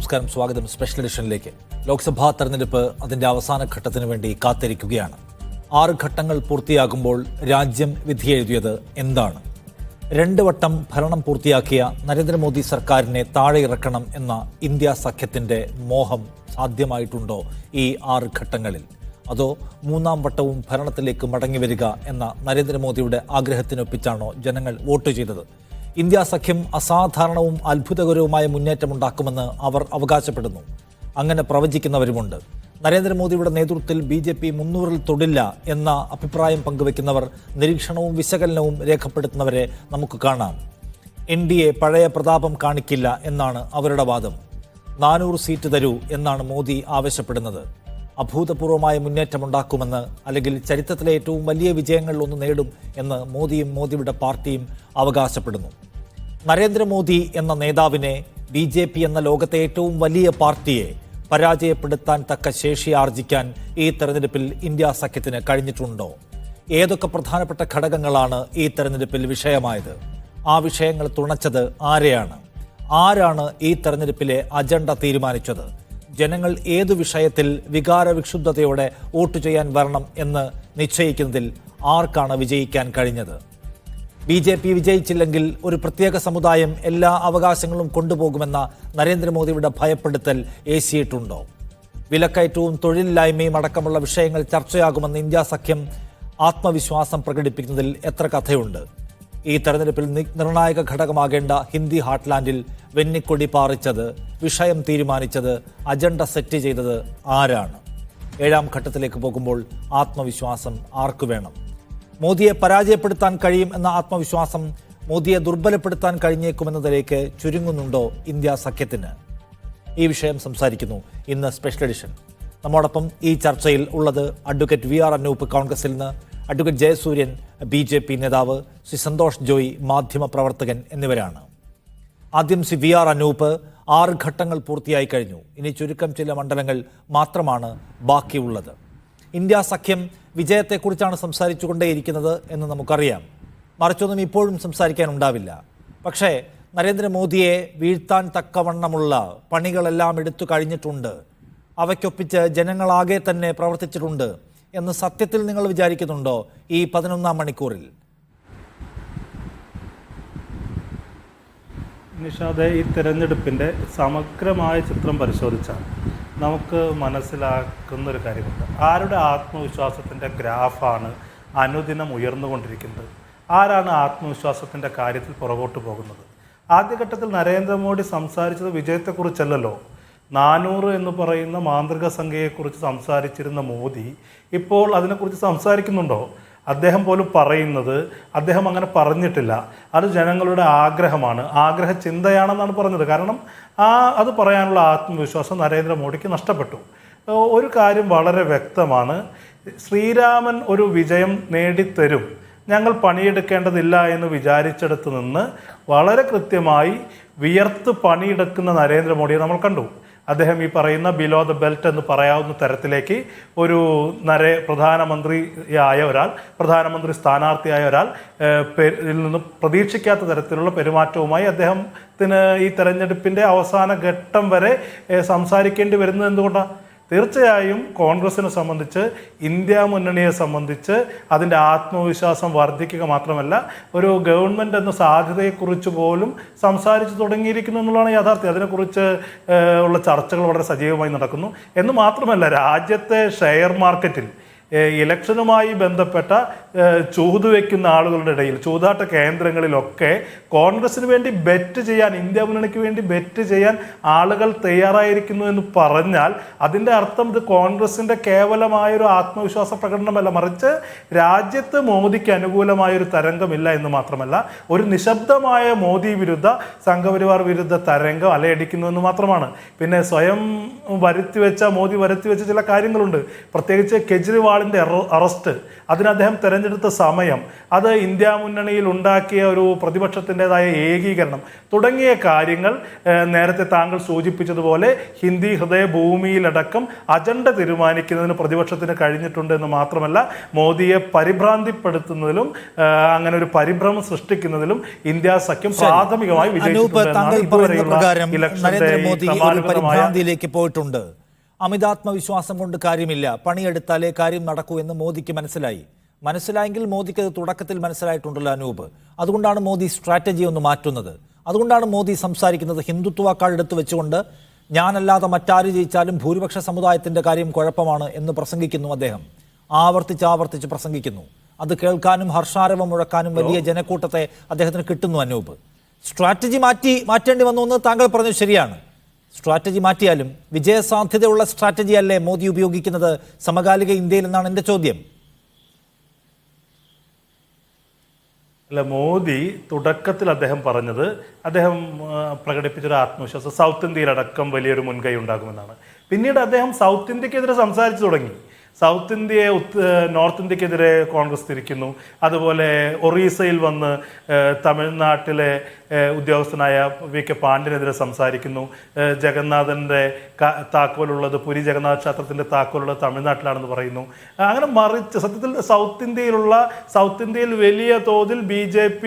നമസ്കാരം, സ്വാഗതം സ്പെഷ്യൽ എഡിഷനിലേക്ക്. ലോക്സഭാ തെരഞ്ഞെടുപ്പ് അതിൻ്റെ അവസാന ഘട്ടത്തിന് വേണ്ടി കാത്തിരിക്കുകയാണ്. 6 ഘട്ടങ്ങൾ പൂർത്തിയാകുമ്പോൾ രാജ്യം വിധിയെഴുതിയത് എന്താണ്? 2 വട്ടം ഭരണം പൂർത്തിയാക്കിയ നരേന്ദ്രമോദി സർക്കാരിനെ താഴെ ഇറക്കണം എന്ന ഇന്ത്യ സഖ്യത്തിൻ്റെ മോഹം സാധ്യമായിട്ടുണ്ടോ ഈ 6 ഘട്ടങ്ങളിൽ? അതോ 3-ാം വട്ടവും ഭരണത്തിലേക്ക് മടങ്ങി വരിക എന്ന നരേന്ദ്രമോദിയുടെ ആഗ്രഹത്തിനൊപ്പിച്ചാണോ ജനങ്ങൾ വോട്ട് ചെയ്തത്? ഇന്ത്യ സഖ്യം അസാധാരണവും അത്ഭുതകരവുമായ മുന്നേറ്റമുണ്ടാക്കുമെന്ന് അവർ അവകാശപ്പെടുന്നു. അങ്ങനെ പ്രവചിക്കുന്നവരുമുണ്ട്. നരേന്ദ്രമോദിയുടെ നേതൃത്വത്തിൽ BJP 300-ൽ തൊടില്ല എന്ന അഭിപ്രായം പങ്കുവെക്കുന്നവർ, നിരീക്ഷണവും വിശകലനവും രേഖപ്പെടുത്തുന്നവരെ നമുക്ക് കാണാം. NDA പഴയ പ്രതാപം കാണിക്കില്ല എന്നാണ് അവരുടെ വാദം. 400 സീറ്റ് തരൂ എന്നാണ് മോദി ആവശ്യപ്പെടുന്നത്. അഭൂതപൂർവമായ മുന്നേറ്റമുണ്ടാക്കുമെന്ന്, അല്ലെങ്കിൽ ചരിത്രത്തിലെ ഏറ്റവും വലിയ വിജയങ്ങളിലൊന്ന് നേടും എന്ന് മോദിയും മോദിയുടെ പാർട്ടിയും അവകാശപ്പെടുന്നു. നരേന്ദ്രമോദി എന്ന നേതാവിനെ BJP എന്ന ലോകത്തെ ഏറ്റവും വലിയ പാർട്ടിയെ പരാജയപ്പെടുത്താൻ തക്ക ശേഷി ആർജിക്കാൻ ഈ തെരഞ്ഞെടുപ്പിൽ ഇന്ത്യ സഖ്യത്തിന് കഴിഞ്ഞിട്ടുണ്ടോ? ഏതൊക്കെ പ്രധാനപ്പെട്ട ഘടകങ്ങളാണ് ഈ തെരഞ്ഞെടുപ്പിൽ വിഷയമായത്? ആ വിഷയങ്ങൾ തുണച്ചത് ആരെയാണ്? ആരാണ് ഈ തെരഞ്ഞെടുപ്പിലെ അജണ്ട തീരുമാനിച്ചത്? ജനങ്ങൾ ഏതു വിഷയത്തിൽ വികാരവിക്ഷുബ്ധതയോടെ വോട്ട് ചെയ്യാൻ വരണം എന്ന് നിശ്ചയിക്കുന്നതിൽ ആർക്കാണ് വിജയിക്കാൻ കഴിഞ്ഞത്? BJP വിജയിച്ചില്ലെങ്കിൽ ഒരു പ്രത്യേക സമുദായം എല്ലാ അവകാശങ്ങളും കൊണ്ടുപോകുമെന്ന നരേന്ദ്രമോദിയുടെ ഭയപ്പെടുത്തൽ ഏശിയിട്ടുണ്ടോ? വിലക്കയറ്റവും തൊഴിലില്ലായ്മയും അടക്കമുള്ള വിഷയങ്ങൾ ചർച്ചയാകുമെന്ന് ഇന്ത്യ സഖ്യം ആത്മവിശ്വാസം പ്രകടിപ്പിക്കുന്നതിൽ എത്ര കഥയുണ്ട്? ഈ തെരഞ്ഞെടുപ്പിൽ നിർണായക ഘടകമാകേണ്ട ഹിന്ദി ഹാർട്ട്ലാൻഡിൽ വെന്നിക്കൊടി പാറിച്ചത്, വിഷയം തീരുമാനിച്ചത്, അജണ്ട സെറ്റ് ചെയ്തത് ആരാണ്? 7-ാം ഘട്ടത്തിലേക്ക് പോകുമ്പോൾ ആത്മവിശ്വാസം ആർക്കു വേണം? മോദിയെ പരാജയപ്പെടുത്താൻ കഴിയും എന്ന ആത്മവിശ്വാസം മോദിയെ ദുർബലപ്പെടുത്താൻ കഴിഞ്ഞേക്കുമെന്നതിലേക്ക് ചുരുങ്ങുന്നുണ്ടോ ഇന്ത്യ സഖ്യത്തിന്? ഈ വിഷയം സംസാരിക്കുന്നു ഇന്ന് സ്പെഷ്യൽ എഡിഷൻ. നമ്മോടൊപ്പം ഈ ചർച്ചയിൽ ഉള്ളത് അഡ്വക്കേറ്റ് VR അനൂപ് കോൺഗ്രസിൽ നിന്ന്, അഡ്വക്കേറ്റ് ജയസൂര്യൻ BJP നേതാവ്, ശ്രീ സന്തോഷ് ജോയി മാധ്യമപ്രവർത്തകൻ എന്നിവരാണ്. ആദ്യം ശ്രീ VR അനൂപ്, 6 ഘട്ടങ്ങൾ പൂർത്തിയായി കഴിഞ്ഞു. ഇനി ചുരുക്കം ചില മണ്ഡലങ്ങൾ മാത്രമാണ് ബാക്കിയുള്ളത്. ഇന്ത്യ സഖ്യം വിജയത്തെക്കുറിച്ചാണ് സംസാരിച്ചുകൊണ്ടേയിരിക്കുന്നത് എന്ന് നമുക്കറിയാം. മറിച്ചൊന്നും ഇപ്പോഴും സംസാരിക്കാനുണ്ടാവില്ല. പക്ഷേ നരേന്ദ്രമോദിയെ വീഴ്ത്താൻ തക്കവണ്ണമുള്ള പണികളെല്ലാം എടുത്തു കഴിഞ്ഞിട്ടുണ്ട്. അവയ്ക്കൊപ്പിച്ച് ജനങ്ങളാകെ തന്നെ പ്രവർത്തിച്ചിട്ടുണ്ട് എന്ന് സത്യത്തിൽ നിങ്ങൾ വിചാരിക്കുന്നുണ്ടോ ഈ 11-ാം മണിക്കൂറിൽ? നിഷാദെ, ഈ തെരഞ്ഞെടുപ്പിൻ്റെ സമഗ്രമായ ചിത്രം പരിശോധിച്ചാൽ നമുക്ക് മനസ്സിലാക്കുന്നൊരു കാര്യമുണ്ട്. ആരുടെ ആത്മവിശ്വാസത്തിൻ്റെ ഗ്രാഫാണ് അനുദിനം ഉയർന്നുകൊണ്ടിരിക്കുന്നത്? ആരാണ് ആത്മവിശ്വാസത്തിൻ്റെ കാര്യത്തിൽ പുറകോട്ട് പോകുന്നത്? ആദ്യഘട്ടത്തിൽ നരേന്ദ്രമോദി സംസാരിച്ചത് വിജയത്തെക്കുറിച്ചല്ലല്ലോ. 400 എന്ന് പറയുന്ന മാന്ത്രിക സംഖ്യയെക്കുറിച്ച് സംസാരിച്ചിരുന്ന മോദി ഇപ്പോൾ അതിനെക്കുറിച്ച് സംസാരിക്കുന്നുണ്ടോ? അദ്ദേഹം പോലും പറയുന്നത് അദ്ദേഹം അങ്ങനെ പറഞ്ഞിട്ടില്ല, അത് ജനങ്ങളുടെ ആഗ്രഹമാണ്, ആഗ്രഹ ചിന്തയാണെന്നാണ് പറഞ്ഞത്. കാരണം അത് പറയാനുള്ള ആത്മവിശ്വാസം നരേന്ദ്രമോദിക്ക് നഷ്ടപ്പെട്ടു. ഒരു കാര്യം വളരെ വ്യക്തമാണ്, ശ്രീരാമൻ ഒരു വിജയം നേടിത്തരും, ഞങ്ങൾ പണിയെടുക്കേണ്ടതില്ല എന്ന് വിചാരിച്ചെടുത്ത് നിന്ന് വളരെ കൃത്യമായി വിയർത്ത് പണിയെടുക്കുന്ന നരേന്ദ്രമോദിയെ നമ്മൾ കണ്ടു. അദ്ദേഹം ഈ പറയുന്ന ബിലോ ദ ബെൽറ്റ് എന്ന് പറയാവുന്ന തരത്തിലേക്ക് ഒരു പ്രധാനമന്ത്രി സ്ഥാനാർത്ഥിയായ ഒരാൾ നിന്ന് പ്രതീക്ഷിക്കാത്ത തരത്തിലുള്ള പെരുമാറ്റവുമായി അദ്ദേഹത്തിന് ഈ തെരഞ്ഞെടുപ്പിൻ്റെ അവസാന ഘട്ടം വരെ സംസാരിക്കേണ്ടി വരുന്നത് എന്തുകൊണ്ടാണ്? തീർച്ചയായും കോൺഗ്രസിനെ സംബന്ധിച്ച്, ഇന്ത്യ മുന്നണിയെ സംബന്ധിച്ച് അതിൻ്റെ ആത്മവിശ്വാസം വർദ്ധിക്കുക മാത്രമല്ല, ഒരു ഗവൺമെൻറ് എന്ന സാധ്യതയെക്കുറിച്ച് പോലും സംസാരിച്ചു തുടങ്ങിയിരിക്കുന്നു എന്നുള്ളതാണ് യാഥാർത്ഥ്യം. അതിനെക്കുറിച്ച് ഉള്ള ചർച്ചകൾ വളരെ സജീവമായി നടക്കുന്നു. എന്ന് മാത്രമല്ല, രാജ്യത്തെ ഷെയർ മാർക്കറ്റിൽ ഇലക്ഷനുമായി ബന്ധപ്പെട്ട ചൂതുവെക്കുന്ന ആളുകളുടെ ഇടയിൽ, ചൂതാട്ട കേന്ദ്രങ്ങളിലൊക്കെ കോൺഗ്രസിന് വേണ്ടി ബെറ്റ് ചെയ്യാൻ, ഇന്ത്യ മുന്നണിക്ക് വേണ്ടി ബെറ്റ് ചെയ്യാൻ ആളുകൾ തയ്യാറായിരിക്കുന്നു എന്ന് പറഞ്ഞാൽ അതിൻ്റെ അർത്ഥം ഇത് കോൺഗ്രസിൻ്റെ കേവലമായൊരു ആത്മവിശ്വാസ പ്രകടനമല്ല, മറിച്ച് രാജ്യത്ത് മോദിക്ക് അനുകൂലമായൊരു തരംഗമില്ല എന്ന് മാത്രമല്ല, ഒരു നിശബ്ദമായ മോദി വിരുദ്ധ, സംഘപരിവാർ വിരുദ്ധ തരംഗം അലയടിക്കുന്നു എന്ന് മാത്രമാണ്. പിന്നെ സ്വയം മോദി വരുത്തിവെച്ച ചില കാര്യങ്ങളുണ്ട്. പ്രത്യേകിച്ച് കെജ്രിവാൾ കെജ്രിവാളിൻ്റെ അറസ്റ്റ്, അതിന് അദ്ദേഹം തെരഞ്ഞെടുത്ത സമയം, അത് ഇന്ത്യ മുന്നണിയിൽ ഉണ്ടാക്കിയ ഒരു പ്രതിപക്ഷത്തിൻ്റെതായ ഏകീകരണം തുടങ്ങിയ കാര്യങ്ങൾ നേരത്തെ താങ്കൾ സൂചിപ്പിച്ചതുപോലെ ഹിന്ദി ഹൃദയഭൂമിയിലടക്കം അജണ്ട തീരുമാനിക്കുന്നതിന് പ്രതിപക്ഷത്തിന് കഴിഞ്ഞിട്ടുണ്ട് എന്ന് മാത്രമല്ല, മോദിയെ പരിഭ്രാന്തിപ്പെടുത്തുന്നതിലും അങ്ങനെ ഒരു പരിഭ്രമം സൃഷ്ടിക്കുന്നതിലും ഇന്ത്യ സഖ്യം പ്രാഥമികമായി പരിഭ്രാന്തിയിലേക്ക് പോയിട്ടുണ്ട്. അമിതാത്മവിശ്വാസം കൊണ്ട് കാര്യമില്ല, പണിയെടുത്താലേ കാര്യം നടക്കൂ എന്ന് മോദിക്ക് മനസ്സിലായെങ്കിൽ മോദിക്ക് അത് തുടക്കത്തിൽ മനസ്സിലായിട്ടുണ്ടല്ലോ അനൂപ്. അതുകൊണ്ടാണ് മോദി സ്ട്രാറ്റജി ഒന്ന് മാറ്റുന്നത്. അതുകൊണ്ടാണ് മോദി സംസാരിക്കുന്നത് ഹിന്ദുത്വ കാർഡെടുത്ത് വെച്ചുകൊണ്ട് ഞാനല്ലാതെ മറ്റാര് ജയിച്ചാലും ഭൂരിപക്ഷ സമുദായത്തിൻ്റെ കാര്യം കുഴപ്പമാണ് എന്ന് പ്രസംഗിക്കുന്നു. അദ്ദേഹം ആവർത്തിച്ച് പ്രസംഗിക്കുന്നു. അത് കേൾക്കാനും ഹർഷാരവം മുഴക്കാനും വലിയ ജനക്കൂട്ടത്തെ അദ്ദേഹത്തിന് കിട്ടുന്നു. അനൂപ്, സ്ട്രാറ്റജി മാറ്റേണ്ടി വന്നു എന്ന് താങ്കൾ പറഞ്ഞു, ശരിയാണ്. സ്ട്രാറ്റജി മാറ്റിയാലും വിജയസാധ്യതയുള്ള സ്ട്രാറ്റജി അല്ലേ മോദി ഉപയോഗിക്കുന്നത് സമകാലിക ഇന്ത്യയിൽ എന്നാണ് എൻ്റെ ചോദ്യം. അല്ല, മോദി തുടക്കത്തിൽ അദ്ദേഹം പറഞ്ഞത്, അദ്ദേഹം പ്രകടിപ്പിച്ചൊരു ആത്മവിശ്വാസം സൗത്ത് ഇന്ത്യയിലടക്കം വലിയൊരു മുൻകൈ ഉണ്ടാകുമെന്നാണ്. പിന്നീട് അദ്ദേഹം സൗത്ത് ഇന്ത്യക്കെതിരെ സംസാരിച്ചു തുടങ്ങി. സൗത്ത് ഇന്ത്യയെ നോർത്ത് ഇന്ത്യക്കെതിരെ കോൺഗ്രസ് തിരിക്കുന്നു. അതുപോലെ ഒറീസയിൽ വന്ന് തമിഴ്നാട്ടിലെ ഉദ്യോഗസ്ഥനായ VK പാണ്ഡ്യനെതിരെ സംസാരിക്കുന്നു. ജഗന്നാഥൻ്റെ താക്കോലുള്ളത്, പുരി ജഗന്നാഥ ക്ഷേത്രത്തിൻ്റെ താക്കോലുള്ളത് തമിഴ്നാട്ടിലാണെന്ന് പറയുന്നു. അങ്ങനെ മറിച്ച് സത്യത്തിൽ സൗത്ത് ഇന്ത്യയിൽ വലിയ തോതിൽ BJP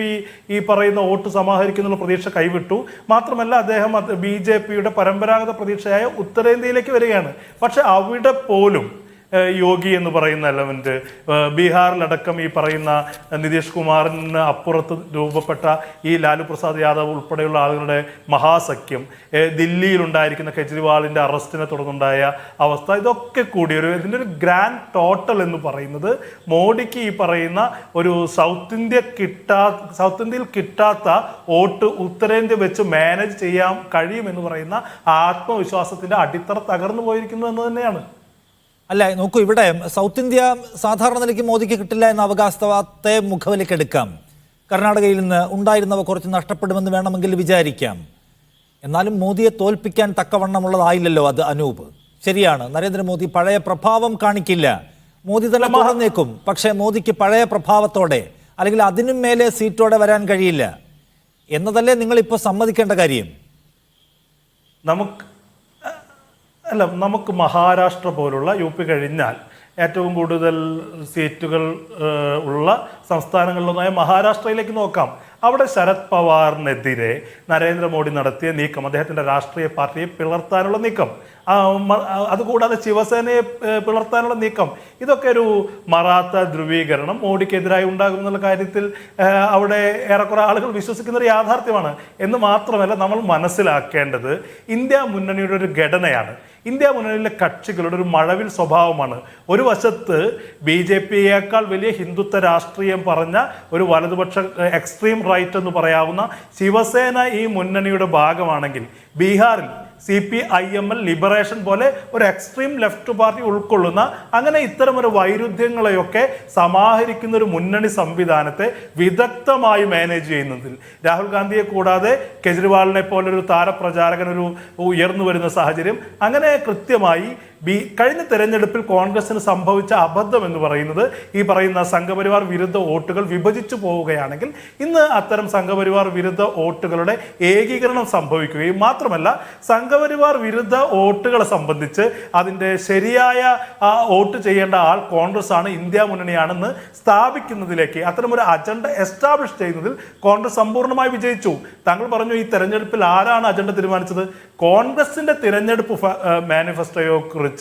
ഈ പറയുന്ന വോട്ട് സമാഹരിക്കുന്നുള്ള പ്രതീക്ഷ കൈവിട്ടു. മാത്രമല്ല, അദ്ദേഹം BJPയുടെ പരമ്പരാഗത പ്രതീക്ഷയായ ഉത്തരേന്ത്യയിലേക്ക് വരികയാണ്. പക്ഷെ അവിടെ പോലും യോഗി എന്ന് പറയുന്ന എലമെന്റ്, ബീഹാറിലടക്കം ഈ പറയുന്ന നിതീഷ് കുമാറിന് അപ്പുറത്ത് രൂപപ്പെട്ട ഈ ലാലു പ്രസാദ് യാദവ് ഉൾപ്പെടെയുള്ള ആളുകളുടെ മഹാസഖ്യം, ദില്ലിയിലുണ്ടായിരിക്കുന്ന കെജ്രിവാളിൻ്റെ അറസ്റ്റിനെ തുടർന്നുണ്ടായ അവസ്ഥ, ഇതൊക്കെ കൂടി ഇതിൻ്റെ ഒരു ഗ്രാൻഡ് ടോട്ടൽ എന്ന് പറയുന്നത് മോഡിക്ക് ഈ പറയുന്ന ഒരു സൗത്ത് ഇന്ത്യയിൽ കിട്ടാത്ത വോട്ട് ഉത്തരേന്ത്യ വെച്ച് മാനേജ് ചെയ്യാൻ കഴിയുമെന്ന് പറയുന്ന ആത്മവിശ്വാസത്തിൻ്റെ അടിത്തറ തകർന്നു പോയിരിക്കുന്നു എന്ന് തന്നെയാണ്. അല്ല, നോക്കൂ, ഇവിടെ സൗത്ത് ഇന്ത്യ സാധാരണ നിലയ്ക്ക് മോദിക്ക് കിട്ടില്ല എന്ന അവകാശത്തെ മുഖവിലേക്കെടുക്കാം. കർണാടകയിൽ നിന്ന് ഉണ്ടായിരുന്നവ കുറച്ച് നഷ്ടപ്പെടുമെന്ന് വേണമെങ്കിൽ വിചാരിക്കാം. എന്നാലും മോദിയെ തോൽപ്പിക്കാൻ തക്കവണ്ണമുള്ളതായില്ലല്ലോ അത് അനൂപ്. ശരിയാണ്, നരേന്ദ്രമോദി പഴയ പ്രഭാവം കാണിക്കില്ല. മോദി തന്നെ മറന്നേക്കും. പക്ഷേ മോദിക്ക് പഴയ പ്രഭാവത്തോടെ അല്ലെങ്കിൽ അതിനും മേലെ സീറ്റോടെ വരാൻ കഴിയില്ല എന്നതല്ലേ നിങ്ങളിപ്പോൾ സമ്മതിക്കേണ്ട കാര്യം. നമുക്ക് മഹാരാഷ്ട്ര പോലുള്ള UP കഴിഞ്ഞാൽ ഏറ്റവും കൂടുതൽ സീറ്റുകൾ ഉള്ള സംസ്ഥാനങ്ങളിലൊന്നായ മഹാരാഷ്ട്രയിലേക്ക് നോക്കാം. അവിടെ ശരത് പവാറിനെതിരെ നരേന്ദ്രമോദി നടത്തിയ നീക്കം, അദ്ദേഹത്തിൻ്റെ രാഷ്ട്രീയ പാർട്ടിയെ പിളർത്താനുള്ള നീക്കം, അതുകൂടാതെ ശിവസേനയെ പിളർത്താനുള്ള നീക്കം, ഇതൊക്കെ ഒരു മറാത്ത ധ്രുവീകരണം മോഡിക്കെതിരായി ഉണ്ടാകുമെന്നുള്ള കാര്യത്തിൽ അവിടെ ഏറെക്കുറെ ആളുകൾ വിശ്വസിക്കുന്ന ഒരു യാഥാർത്ഥ്യമാണ്. എന്ന് മാത്രമല്ല, നമ്മൾ മനസ്സിലാക്കേണ്ടത് ഇന്ത്യ മുന്നണിയുടെ ഒരു ഘടനയാണ്. ഇന്ത്യ മുന്നണിയിലെ കക്ഷികളുടെ ഒരു മഴവിൽ സ്വഭാവമാണ്. ഒരു വശത്ത് BJPയേക്കാൾ വലിയ ഹിന്ദുത്വ രാഷ്ട്രീയം പറഞ്ഞ ഒരു വലതുപക്ഷ എക്സ്ട്രീം റൈറ്റ് എന്ന് പറയാവുന്ന ശിവസേന ഈ മുന്നണിയുടെ ഭാഗമാണെങ്കിൽ, ബീഹാറിൽ CPIML ലിബറേഷൻ പോലെ ഒരു എക്സ്ട്രീം ലെഫ്റ്റ് പാർട്ടി ഉൾക്കൊള്ളുന്ന അങ്ങനെ ഇത്തരം ഒരു വൈരുദ്ധ്യങ്ങളെയൊക്കെ സമാഹരിക്കുന്ന ഒരു മുന്നണി സംവിധാനത്തെ വിദഗ്ധമായി മാനേജ് ചെയ്യുന്നതിൽ രാഹുൽ ഗാന്ധിയെ കൂടാതെ കെജ്രിവാളിനെ പോലൊരു താരപ്രചാരകൻ ഒരു ഉയർന്നു വരുന്ന സാഹചര്യം, അങ്ങനെ കൃത്യമായി കഴിഞ്ഞ തെരഞ്ഞെടുപ്പിൽ കോൺഗ്രസിന് സംഭവിച്ച അബദ്ധം എന്ന് പറയുന്നത് ഈ പറയുന്ന സംഘപരിവാർ വിരുദ്ധ വോട്ടുകൾ വിഭജിച്ചു പോവുകയാണെങ്കിൽ ഇന്ന് അത്തരം സംഘപരിവാർ വിരുദ്ധ വോട്ടുകളുടെ ഏകീകരണം സംഭവിക്കുകയും മാത്രമല്ല സംഘപരിവാർ വിരുദ്ധ വോട്ടുകളെ സംബന്ധിച്ച് അതിൻ്റെ ശരിയായ വോട്ട് ചെയ്യേണ്ട ആൾ കോൺഗ്രസ് ആണ്, ഇന്ത്യ മുന്നണിയാണെന്ന് സ്ഥാപിക്കുന്നതിലേക്ക് അത്തരമൊരു അജണ്ട എസ്റ്റാബ്ലിഷ് ചെയ്യുന്നതിൽ കോൺഗ്രസ് സമ്പൂർണ്ണമായി വിജയിച്ചു. താങ്കൾ പറഞ്ഞു ഈ തെരഞ്ഞെടുപ്പിൽ ആരാണ് അജണ്ട തീരുമാനിച്ചത്? കോൺഗ്രസിന്റെ തിരഞ്ഞെടുപ്പ് മാനിഫെസ്റ്റോയെ കുറിച്ച്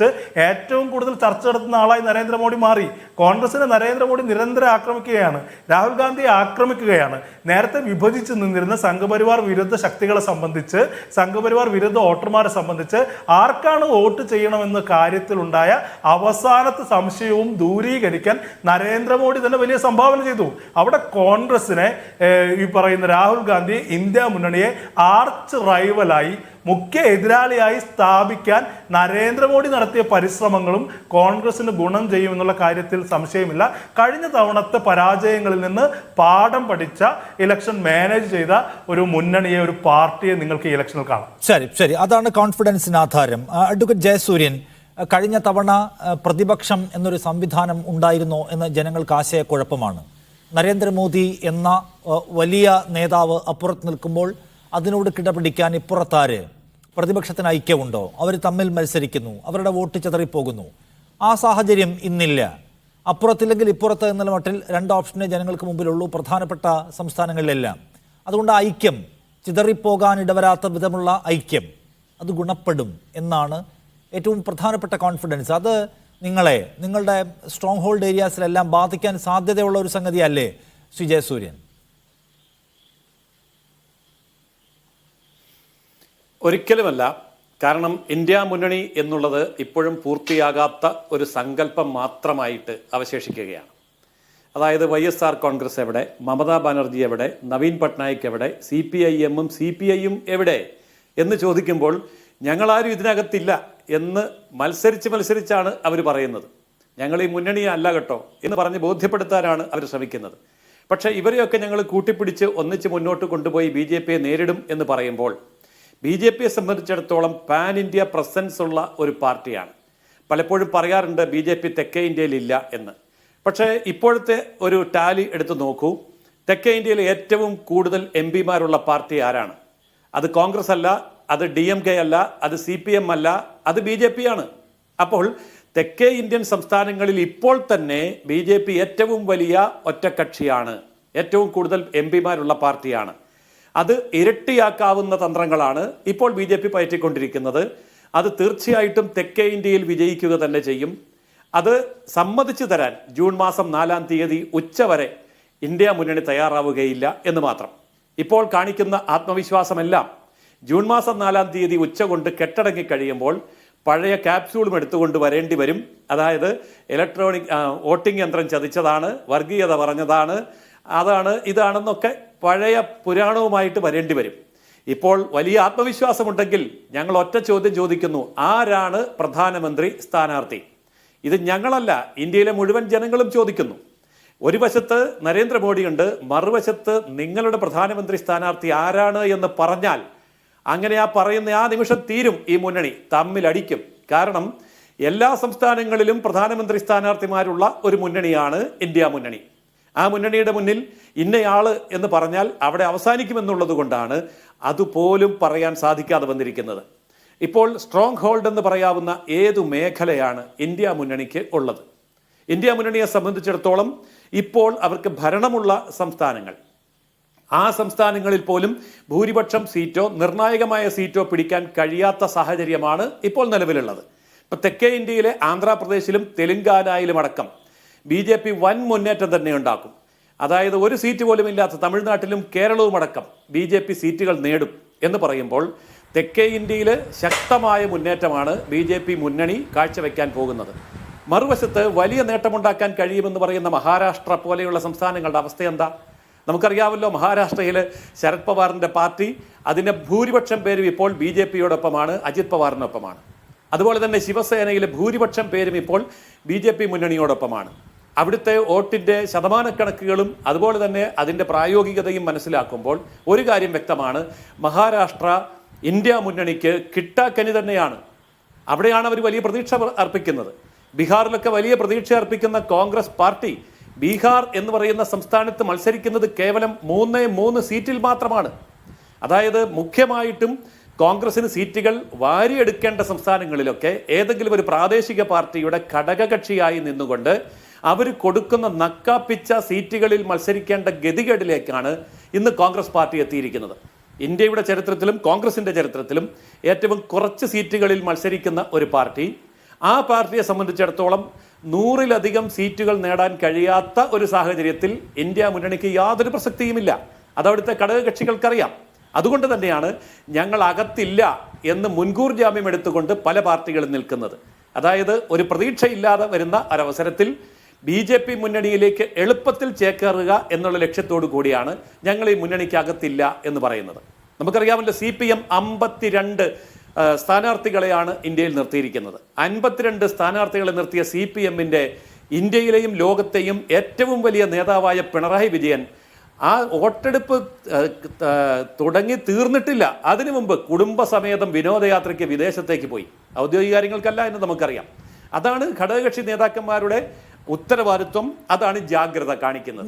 ഏറ്റവും കൂടുതൽ ചർച്ച നടത്തുന്ന ആളായി നരേന്ദ്രമോദി മാറി. കോൺഗ്രസിനെ നരേന്ദ്രമോദി നിരന്തരം ആക്രമിക്കുകയാണ്, രാഹുൽ ഗാന്ധിയെ ആക്രമിക്കുകയാണ്. നേരത്തെ വിഭജിച്ച് നിന്നിരുന്ന സംഘപരിവാർ വിരുദ്ധ ശക്തികളെ സംബന്ധിച്ച്, സംഘപരിവാർ വിരുദ്ധ വോട്ടർമാരെ സംബന്ധിച്ച് ആർക്കാണ് വോട്ട് ചെയ്യണമെന്ന കാര്യത്തിലുണ്ടായ അവസാനത്തെ സംശയവും ദൂരീകരിക്കാൻ നരേന്ദ്രമോദി തന്നെ വലിയ സംഭാവന ചെയ്തു. അവിടെ കോൺഗ്രസിനെ ഈ പറയുന്ന രാഹുൽ ഗാന്ധി ഇന്ത്യ മുന്നണിയെ ആർച്ച് റൈവലായി മുഖ്യ എതിരാളിയായി സ്ഥാപിക്കാൻ നരേന്ദ്രമോദി നടത്തിയ പരിശ്രമങ്ങളും കോൺഗ്രസിന് ഗുണം ചെയ്യുമെന്നുള്ള കാര്യത്തിൽ സംശയമില്ല. കഴിഞ്ഞ തവണത്തെ പരാജയങ്ങളിൽ നിന്ന് പാഠം പഠിച്ച ഇലക്ഷൻ മാനേജ് ചെയ്ത ഒരു മുന്നണിയെ, ഒരു പാർട്ടിയെ നിങ്ങൾക്ക് ഈ ഇലക്ഷനിൽ കാണാം. ശരി, അതാണ് കോൺഫിഡൻസിന് ആധാരം. അഡ്വക്കേറ്റ് ജയസൂര്യൻ, കഴിഞ്ഞ തവണ പ്രതിപക്ഷം എന്നൊരു സംവിധാനം ഉണ്ടായിരുന്നോ എന്ന് ജനങ്ങൾക്ക് ആശയക്കുഴപ്പമാണ്. നരേന്ദ്രമോദി എന്ന വലിയ നേതാവ് അപ്പുറത്ത് നിൽക്കുമ്പോൾ അതിനോട് കിടപിടിക്കാൻ ഇപ്പുറത്താര്? പ്രതിപക്ഷത്തിന് ഐക്യമുണ്ടോ? അവർ തമ്മിൽ മത്സരിക്കുന്നു, അവരുടെ വോട്ട് ചിതറിപ്പോകുന്നു. ആ സാഹചര്യം ഇന്നില്ല. അപ്പുറത്തില്ലെങ്കിൽ ഇപ്പുറത്ത് എന്നുള്ള മട്ടിൽ രണ്ട് ഓപ്ഷനേ ജനങ്ങൾക്ക് മുമ്പിലുള്ളൂ, പ്രധാനപ്പെട്ട സംസ്ഥാനങ്ങളിലെല്ലാം. അതുകൊണ്ട് ഐക്യം, ചിതറിപ്പോകാൻ ഇടവരാത്ത വിധമുള്ള ഐക്യം, അത് ഗുണപ്പെടും എന്നാണ് ഏറ്റവും പ്രധാനപ്പെട്ട കോൺഫിഡൻസ്. അത് നിങ്ങളുടെ സ്ട്രോങ് ഹോൾഡ് ഏരിയാസിലെല്ലാം ബാധിക്കാൻ സാധ്യതയുള്ള ഒരു സംഗതിയല്ലേ ശ്രീ ജയസൂര്യൻ? ഒരിക്കലുമല്ല. കാരണം ഇന്ത്യ മുന്നണി എന്നുള്ളത് ഇപ്പോഴും പൂർത്തിയാകാത്ത ഒരു സങ്കല്പം മാത്രമായിട്ട് അവശേഷിക്കുകയാണ്. അതായത് YSR കോൺഗ്രസ് എവിടെ, മമതാ ബാനർജി എവിടെ, നവീൻ പട്നായിക് എവിടെ, CPIM-ഉം CPI-യും എവിടെ എന്ന് ചോദിക്കുമ്പോൾ ഞങ്ങളാരും ഇതിനകത്തില്ല എന്ന് മത്സരിച്ചാണ് അവർ പറയുന്നത്. ഞങ്ങൾ ഈ മുന്നണി അല്ല കേട്ടോ എന്ന് പറഞ്ഞ് ബോധ്യപ്പെടുത്താനാണ് അവർ ശ്രമിക്കുന്നത്. പക്ഷേ ഇവരെയൊക്കെ ഞങ്ങൾ കൂട്ടിപ്പിടിച്ച് ഒന്നിച്ച് മുന്നോട്ട് കൊണ്ടുപോയി BJP-യെ നേരിടും എന്ന് പറയുമ്പോൾ BJP-യെ സംബന്ധിച്ചിടത്തോളം പാൻ ഇന്ത്യ പ്രസൻസ് ഉള്ള ഒരു പാർട്ടിയാണ്. പലപ്പോഴും പറയാറുണ്ട് BJP തെക്കേ ഇന്ത്യയിലില്ല എന്ന്. പക്ഷേ ഇപ്പോഴത്തെ ഒരു ടാലി എടുത്തു നോക്കൂ. തെക്കേ ഇന്ത്യയിൽ ഏറ്റവും കൂടുതൽ MP-മാരുള്ള പാർട്ടി ആരാണ്? അത് കോൺഗ്രസ് അല്ല, അത് DMK അല്ല, അത് CPM അല്ല, അത് BJP ആണ്. അപ്പോൾ തെക്കേ ഇന്ത്യൻ സംസ്ഥാനങ്ങളിൽ ഇപ്പോൾ തന്നെ BJP ഏറ്റവും വലിയ ഒറ്റക്കക്ഷിയാണ്, ഏറ്റവും കൂടുതൽ MP-മാരുള്ള പാർട്ടിയാണ്. അത് ഇരട്ടിയാക്കാവുന്ന തന്ത്രങ്ങളാണ് ഇപ്പോൾ BJP പയറ്റിക്കൊണ്ടിരിക്കുന്നത്. അത് തീർച്ചയായിട്ടും തെക്കേ ഇന്ത്യയിൽ വിജയിക്കുക തന്നെ ചെയ്യും. അത് സമ്മതിച്ചു തരാൻ ജൂൺ മാസം 4-ാം തീയതി ഉച്ചവരെ ഇന്ത്യ മുന്നണി തയ്യാറാവുകയില്ല എന്ന് മാത്രം. ഇപ്പോൾ കാണിക്കുന്ന ആത്മവിശ്വാസമെല്ലാം ജൂൺ മാസം 4-ാം തീയതി ഉച്ച കൊണ്ട് കെട്ടടങ്ങി കഴിയുമ്പോൾ പഴയ ക്യാപ്സ്യൂളും എടുത്തുകൊണ്ട് വരേണ്ടി വരും. അതായത് ഇലക്ട്രോണിക് വോട്ടിംഗ് യന്ത്രം ചതിച്ചതാണ്, വർഗീയത പറഞ്ഞതാണ്, അതാണ് ഇതാണെന്നൊക്കെ പഴയ പുരാണവുമായിട്ട് വരേണ്ടി വരും. ഇപ്പോൾ വലിയ ആത്മവിശ്വാസമുണ്ടെങ്കിൽ ഞങ്ങൾ ഒറ്റ ചോദ്യം ചോദിക്കുന്നു: ആരാണ് പ്രധാനമന്ത്രി സ്ഥാനാർത്ഥി? ഇത് ഞങ്ങളല്ല, ഇന്ത്യയിലെ മുഴുവൻ ജനങ്ങളും ചോദിക്കുന്നു. ഒരു വശത്ത് നരേന്ദ്രമോദിയുണ്ട്, മറുവശത്ത് നിങ്ങളുടെ പ്രധാനമന്ത്രി സ്ഥാനാർത്ഥി ആരാണ് എന്ന് പറഞ്ഞാൽ അങ്ങനെ ആ പറയുന്ന ആ നിമിഷം തീരും ഈ മുന്നണി, തമ്മിലടിക്കും. കാരണം എല്ലാ സംസ്ഥാനങ്ങളിലും പ്രധാനമന്ത്രി സ്ഥാനാർത്ഥിമാരുള്ള ഒരു മുന്നണിയാണ് ഇന്ത്യ മുന്നണി. ആ മുന്നണിയുടെ മുന്നിൽ ഇന്നയാള് എന്ന് പറഞ്ഞാൽ അവിടെ അവസാനിക്കുമെന്നുള്ളത് കൊണ്ടാണ് അതുപോലും പറയാൻ സാധിക്കാതെ വന്നിരിക്കുന്നത്. ഇപ്പോൾ സ്ട്രോങ് ഹോൾഡ് എന്ന് പറയാവുന്ന ഏതു മേഖലയാണ് ഇന്ത്യ മുന്നണിക്ക് ഉള്ളത്? ഇന്ത്യ മുന്നണിയെ സംബന്ധിച്ചിടത്തോളം ഇപ്പോൾ അവർക്ക് ഭരണമുള്ള സംസ്ഥാനങ്ങൾ, ആ സംസ്ഥാനങ്ങളിൽ പോലും ഭൂരിപക്ഷം സീറ്റോ നിർണായകമായ സീറ്റോ പിടിക്കാൻ കഴിയാത്ത സാഹചര്യമാണ് ഇപ്പോൾ നിലവിലുള്ളത്. ഇപ്പം തെക്കേ ഇന്ത്യയിലെ ആന്ധ്രാപ്രദേശിലും തെലുങ്കാനയിലും അടക്കം BJP വൻ മുന്നേറ്റം തന്നെ ഉണ്ടാക്കും. അതായത് ഒരു സീറ്റ് പോലും ഇല്ലാത്ത തമിഴ്നാട്ടിലും കേരളവും അടക്കം BJP സീറ്റുകൾ നേടും എന്ന് പറയുമ്പോൾ തെക്കേ ഇന്ത്യയിൽ ശക്തമായ മുന്നേറ്റമാണ് BJP മുന്നണി കാഴ്ചവെക്കാൻ പോകുന്നത്. മറുവശത്ത് വലിയ നേട്ടമുണ്ടാക്കാൻ കഴിയുമെന്ന് പറയുന്ന മഹാരാഷ്ട്ര പോലെയുള്ള സംസ്ഥാനങ്ങളുടെ അവസ്ഥ എന്താ? നമുക്കറിയാമല്ലോ, മഹാരാഷ്ട്രയിൽ ശരത് പവാറിൻ്റെ പാർട്ടി അതിൻ്റെ ഭൂരിപക്ഷം പേരും ഇപ്പോൾ BJP-യോടൊപ്പമാണ്, അജിത് പവാറിനൊപ്പമാണ്. അതുപോലെ തന്നെ ശിവസേനയിലെ ഭൂരിപക്ഷം പേരും ഇപ്പോൾ BJP മുന്നണിയോടൊപ്പമാണ്. അവിടുത്തെ വോട്ടിൻ്റെ ശതമാനക്കണക്കുകളും അതുപോലെ തന്നെ അതിൻ്റെ പ്രായോഗികതയും മനസ്സിലാക്കുമ്പോൾ ഒരു കാര്യം വ്യക്തമാണ്: മഹാരാഷ്ട്ര ഇന്ത്യ മുന്നണിക്ക് കിട്ടാക്കനി തന്നെയാണ്. അവിടെയാണ് അവർ വലിയ പ്രതീക്ഷ അർപ്പിക്കുന്നത്. ബീഹാറിലൊക്കെ വലിയ പ്രതീക്ഷ അർപ്പിക്കുന്ന കോൺഗ്രസ് പാർട്ടി ബീഹാർ എന്ന് പറയുന്ന സംസ്ഥാനത്ത് മത്സരിക്കുന്നത് കേവലം 3 സീറ്റിൽ മാത്രമാണ്. അതായത് മുഖ്യമായിട്ടും കോൺഗ്രസിന് സീറ്റുകൾ വാരിയെടുക്കേണ്ട സംസ്ഥാനങ്ങളിലൊക്കെ ഏതെങ്കിലും ഒരു പ്രാദേശിക പാർട്ടിയുടെ ഘടകകക്ഷിയായി നിന്നുകൊണ്ട് അവർ കൊടുക്കുന്ന നക്കാപ്പിച്ച സീറ്റുകളിൽ മത്സരിക്കേണ്ട ഗതികേടിലേക്കാണ് ഇന്ന് കോൺഗ്രസ് പാർട്ടി എത്തിയിരിക്കുന്നത്. ഇന്ത്യയുടെ ചരിത്രത്തിലും കോൺഗ്രസിൻ്റെ ചരിത്രത്തിലും ഏറ്റവും കുറച്ച് സീറ്റുകളിൽ മത്സരിക്കുന്ന ഒരു പാർട്ടി, ആ പാർട്ടിയെ സംബന്ധിച്ചിടത്തോളം 100-ലധികം സീറ്റുകൾ നേടാൻ കഴിയാത്ത ഒരു സാഹചര്യത്തിൽ ഇന്ത്യ മുന്നണിക്ക് യാതൊരു പ്രസക്തിയുമില്ല. അതവിടുത്തെ ഘടകകക്ഷികൾക്കറിയാം. അതുകൊണ്ട് തന്നെയാണ് ഞങ്ങൾ അകത്തില്ല എന്ന് മുൻകൂർ ജാമ്യം എടുത്തുകൊണ്ട് പല പാർട്ടികളും നിൽക്കുന്നത്. അതായത് ഒരു പ്രതീക്ഷയില്ലാതെ വരുന്ന ഒരവസരത്തിൽ BJP മുന്നണിയിലേക്ക് എളുപ്പത്തിൽ ചേക്കേറുക എന്നുള്ള ലക്ഷ്യത്തോടു കൂടിയാണ് ഞങ്ങൾ ഈ മുന്നണിക്ക് അകത്തില്ല എന്ന് പറയുന്നത്. നമുക്കറിയാമല്ലോ, CPM 52 സ്ഥാനാർത്ഥികളെയാണ് ഇന്ത്യയിൽ നിർത്തിയിരിക്കുന്നത്. 52 സ്ഥാനാർത്ഥികളെ നിർത്തിയ CPM-ന്റെ ഇന്ത്യയിലെയും ലോകത്തെയും ഏറ്റവും വലിയ നേതാവായ പിണറായി വിജയൻ ആ വോട്ടെടുപ്പ് തുടങ്ങി തീർന്നിട്ടില്ല, അതിനു മുമ്പ് കുടുംബസമേതം വിനോദയാത്രയ്ക്ക് വിദേശത്തേക്ക് പോയി. ഔദ്യോഗിക കാര്യങ്ങൾക്കല്ല എന്ന് നമുക്കറിയാം. അതാണ് ഘടകകക്ഷി നേതാക്കന്മാരുടെ ഉത്തരവാദിത്വം, അതാണ് ജാഗ്രത കാണിക്കുന്നത്.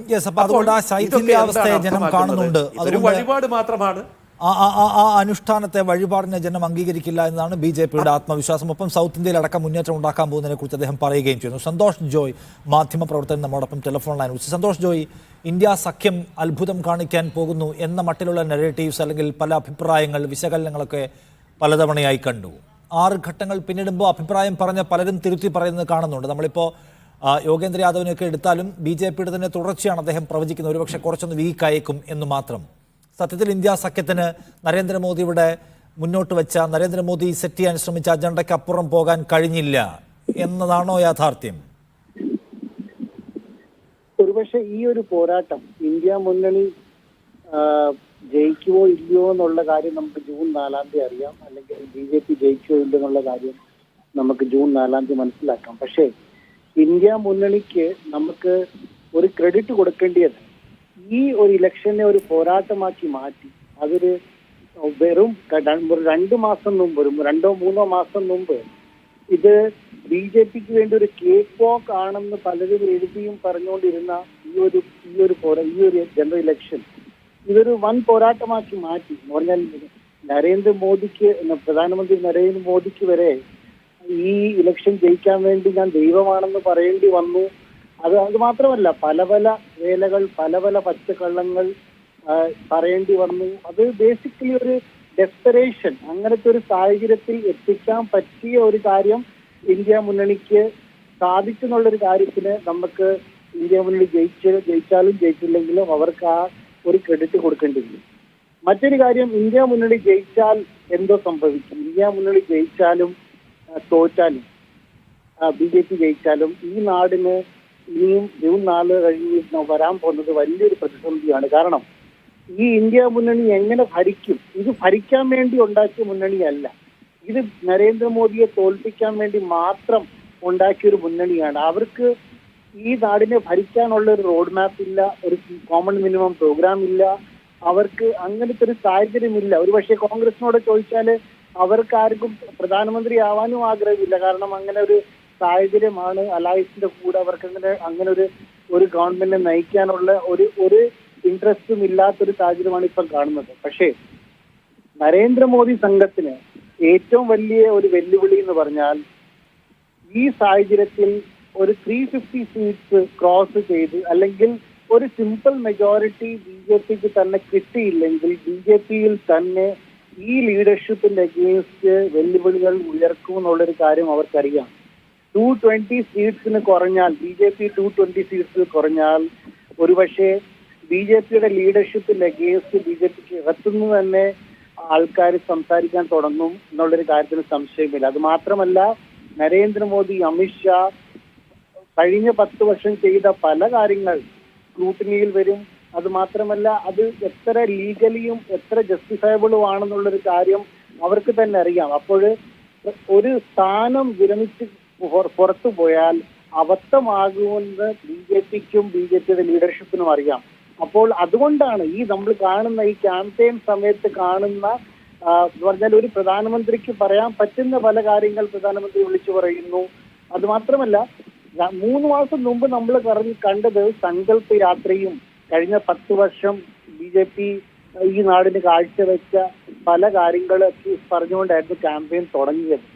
ഇതൊരു വഴിപാട് മാത്രമാണ്. ആ അനുഷ്ഠാനത്തെ, വഴിപാടിനെ ജനം അംഗീകരിക്കില്ല എന്നതാണ് BJPയുടെ ആത്മവിശ്വാസം. ഒപ്പം സൗത്ത് ഇന്ത്യയിൽ അടക്കം മുന്നേറ്റം ഉണ്ടാക്കാൻ പോകുന്നതിനെ കുറിച്ച് അദ്ദേഹം പറയുകയും ചെയ്യുന്നു. സന്തോഷ് ജോയ്, മാധ്യമപ്രവർത്തകൻ, നമ്മോടൊപ്പം ടെലിഫോൺ ലൈൻ വിളിച്ചു. സന്തോഷ് ജോയ്, ഇന്ത്യ സഖ്യം അത്ഭുതം കാണിക്കാൻ പോകുന്നു എന്ന മട്ടിലുള്ള നെറേറ്റീവ്സ് അല്ലെങ്കിൽ പല അഭിപ്രായങ്ങൾ, വിശകലനങ്ങളൊക്കെ പലതവണയായി കണ്ടു. 6 ഘട്ടങ്ങൾ പിന്നിടുമ്പോൾ അഭിപ്രായം പറഞ്ഞ പലരും തിരുത്തി പറയുന്നത് കാണുന്നുണ്ട്. നമ്മളിപ്പോൾ യോഗേന്ദ്ര യാദവിനെയൊക്കെ എടുത്താലും BJPയുടെ തന്നെ തുടർച്ചയാണ് അദ്ദേഹം പ്രവചിക്കുന്നത്. ഒരുപക്ഷെ കുറച്ചൊന്ന് വീക്കായേക്കും എന്ന് മാത്രം. സത്യത്തിൽ ഇന്ത്യ സഖ്യത്തിന് നരേന്ദ്രമോദിയുടെ മുന്നോട്ട് വെച്ച, നരേന്ദ്രമോദി സെറ്റ് ചെയ്യാൻ ശ്രമിച്ച അജണ്ടയ്ക്ക് അപ്പുറം പോകാൻ കഴിഞ്ഞില്ല എന്നതാണോ യാഥാർത്ഥ്യം? ഒരുപക്ഷെ ഈ ഒരു പോരാട്ടം ഇന്ത്യ മുന്നണി ജയിക്കുമോ ഇല്ലയോ എന്നുള്ള കാര്യം നമുക്ക് ജൂൺ 4-ാം തീയതി അറിയാം, അല്ലെങ്കിൽ BJP ജയിക്കുമോ ഇല്ലയോ എന്നുള്ള കാര്യം നമുക്ക് ജൂൺ 4-ാം തീയതി മനസ്സിലാക്കാം. പക്ഷേ ഇന്ത്യ മുന്നണിക്ക് നമുക്ക് ഒരു ക്രെഡിറ്റ് കൊടുക്കേണ്ടത് ഈ ഒരു ഇലക്ഷനെ ഒരു പോരാട്ടമാക്കി മാറ്റി അതൊരു വെറും 2 മാസം മുമ്പ്, 2-3 മാസം മുമ്പ് ഇത് BJPക്ക് വേണ്ടി ഒരു കേക്ക് വാക്ക് ആണെന്ന് പലരും എഴുതിയും പറഞ്ഞുകൊണ്ടിരുന്ന ഈ ഒരു ജനറൽ ഇലക്ഷൻ ഇതൊരു വൻ പോരാട്ടമാക്കി മാറ്റി. എന്ന് പറഞ്ഞാൽ നരേന്ദ്രമോദിക്ക്, പ്രധാനമന്ത്രി നരേന്ദ്രമോദിക്ക് വരെ ഈ ഇലക്ഷൻ ജയിക്കാൻ വേണ്ടി ഞാൻ ദൈവമാണെന്ന് പറയേണ്ടി വന്നു. അത് മാത്രമല്ല, പല വേലകൾ, പല പച്ചക്കള്ളങ്ങൾ പറയേണ്ടി വന്നു. അത് ബേസിക്കലി ഒരു ഡെസ്പറേഷൻ, അങ്ങനത്തെ ഒരു സാഹചര്യത്തിൽ എത്തിക്കാൻ പറ്റിയ ഒരു കാര്യം ഇന്ത്യ മുന്നണിക്ക് സാധിച്ചെന്നുള്ളൊരു കാര്യത്തിന് നമുക്ക് ഇന്ത്യ മുന്നണി ജയിച്ചാലും ജയിച്ചില്ലെങ്കിലും അവർക്ക് ആ ഒരു ക്രെഡിറ്റ് കൊടുക്കേണ്ടിയിരുന്നു. മറ്റൊരു കാര്യം, ഇന്ത്യ മുന്നണി ജയിച്ചാൽ എന്തോ സംഭവിക്കും. ഇന്ത്യ മുന്നണി ജയിച്ചാലും തോറ്റാലും BJP ജയിച്ചാലും ഈ നാടിന് ഇനിയും ജൂൺ 4 കഴിഞ്ഞ് വരാൻ പോകുന്നത് വലിയൊരു പ്രതിസന്ധിയാണ്. കാരണം ഈ ഇന്ത്യ മുന്നണി എങ്ങനെ ഭരിക്കും? ഇത് ഭരിക്കാൻ വേണ്ടി ഉണ്ടാക്കിയ മുന്നണിയല്ല. ഇത് നരേന്ദ്രമോദിയെ തോൽപ്പിക്കാൻ വേണ്ടി മാത്രം ഉണ്ടാക്കിയൊരു മുന്നണിയാണ്. അവർക്ക് ഈ നാടിനെ ഭരിക്കാനുള്ള ഒരു റോഡ് മാപ്പ് ഇല്ല, ഒരു കോമൺ മിനിമം പ്രോഗ്രാം ഇല്ല. അവർക്ക് അങ്ങനത്തെ ഒരു സാഹചര്യമില്ല. ഒരുപക്ഷെ കോൺഗ്രസിനോട് ചോദിച്ചാൽ അവർക്ക് ആർക്കും പ്രധാനമന്ത്രി ആവാനും ആഗ്രഹമില്ല. കാരണം അങ്ങനെ ഒരു സാഹചര്യമാണ്. അലയൻസിന്റെ കൂടെ അവർക്ക് അങ്ങനെ ഒരു ഗവൺമെന്റിനെ നയിക്കാനുള്ള ഒരു ഇൻട്രസ്റ്റും ഇല്ലാത്തൊരു സാഹചര്യമാണ് ഇപ്പം കാണുന്നത്. പക്ഷേ നരേന്ദ്രമോദി സംഘത്തിന് ഏറ്റവും വലിയ ഒരു വെല്ലുവിളി എന്ന് പറഞ്ഞാൽ ഈ സാഹചര്യത്തിൽ ഒരു 350 സീറ്റ്സ് ക്രോസ് ചെയ്ത്, അല്ലെങ്കിൽ ഒരു സിമ്പിൾ മെജോറിറ്റി BJPക്ക് തന്നെ കിട്ടിയില്ലെങ്കിൽ BJPയിൽ തന്നെ ഈ ലീഡർഷിപ്പിന്റെ അഗെയിൻസ്റ്റ് വെല്ലുവിളികൾ ഉയർക്കും എന്നുള്ളൊരു കാര്യം അവർക്കറിയാം. 220 സീറ്റ്സിന് കുറഞ്ഞാൽ, BJP 220 സീറ്റ്സിൽ കുറഞ്ഞാൽ ഒരുപക്ഷെ BJPയുടെ ലീഡർഷിപ്പിന്റെ അഗെയിൻസ്റ്റ് BJPക്ക് അകത്തുനിന്ന് തന്നെ ആൾക്കാർ സംസാരിക്കാൻ തുടങ്ങും എന്നുള്ളൊരു കാര്യത്തിന് സംശയമില്ല. അത് മാത്രമല്ല, നരേന്ദ്രമോദി, അമിത്ഷാ കഴിഞ്ഞ 10 വർഷം ചെയ്ത പല കാര്യങ്ങൾ സ്ക്രൂട്ടിനിയിൽ വരും. അത് മാത്രമല്ല, അത് എത്ര ലീഗലിയും എത്ര ജസ്റ്റിഫയബിളും ആണെന്നുള്ളൊരു കാര്യം അവർക്ക് തന്നെ അറിയാം. അപ്പോൾ ഒരു സ്ഥാനം വിരമിച്ച് പുറത്തു പോയാൽ അബദ്ധമാകുമെന്ന് BJPക്കും BJPയുടെ ലീഡർഷിപ്പിനും അറിയാം. അപ്പോൾ അതുകൊണ്ടാണ് ഈ നമ്മൾ കാണുന്ന ഈ ക്യാമ്പയിൻ സമയത്ത് കാണുന്ന പറഞ്ഞാൽ ഒരു പ്രധാനമന്ത്രിക്ക് പറയാൻ പറ്റുന്ന പല കാര്യങ്ങൾ പ്രധാനമന്ത്രി വിളിച്ചു പറയുന്നു. അത് മാത്രമല്ല, 3 മാസം മുമ്പ് നമ്മൾ കണ്ടത് സങ്കല്പ യാത്രയും കഴിഞ്ഞ 10 വർഷം BJP ഈ നാടിന് കാഴ്ചവെച്ച പല കാര്യങ്ങളൊക്കെ പറഞ്ഞുകൊണ്ടായിരുന്നു ക്യാമ്പയിൻ തുടങ്ങിയത്.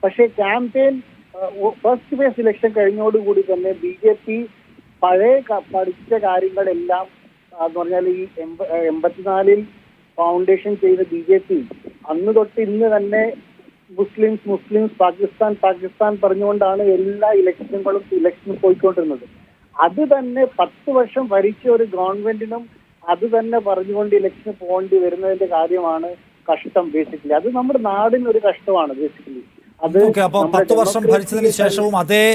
പക്ഷേ ക്യാമ്പയിൻ ഫസ്റ്റ് ഫേസ് ഇലക്ഷൻ കഴിഞ്ഞോടുകൂടി തന്നെ BJP പഴയ പഠിച്ച കാര്യങ്ങളെല്ലാം എന്ന് പറഞ്ഞാൽ ഈ 84-ൽ ഫൗണ്ടേഷൻ ചെയ്ത BJP അന്ന് തൊട്ട് ഇന്ന് തന്നെ മുസ്ലിംസ് പാകിസ്ഥാൻ പറഞ്ഞുകൊണ്ടാണ് എല്ലാ ഇലക്ഷനും പോയിക്കൊണ്ടിരുന്നത്. അത് തന്നെ 10 വർഷം ഭരിച്ച ഒരു ഗവൺമെന്റിനും അത് തന്നെ പറഞ്ഞുകൊണ്ട് ഇലക്ഷന് പോകേണ്ടി വരുന്നതിന്റെ കാര്യമാണ് കഷ്ടം. ബേസിക്കലി അത് നമ്മുടെ നാടിന് ഒരു കഷ്ടമാണ് ബേസിക്കലി. അത് 10 വർഷം ഭരിച്ചതിന് ശേഷവും അതേ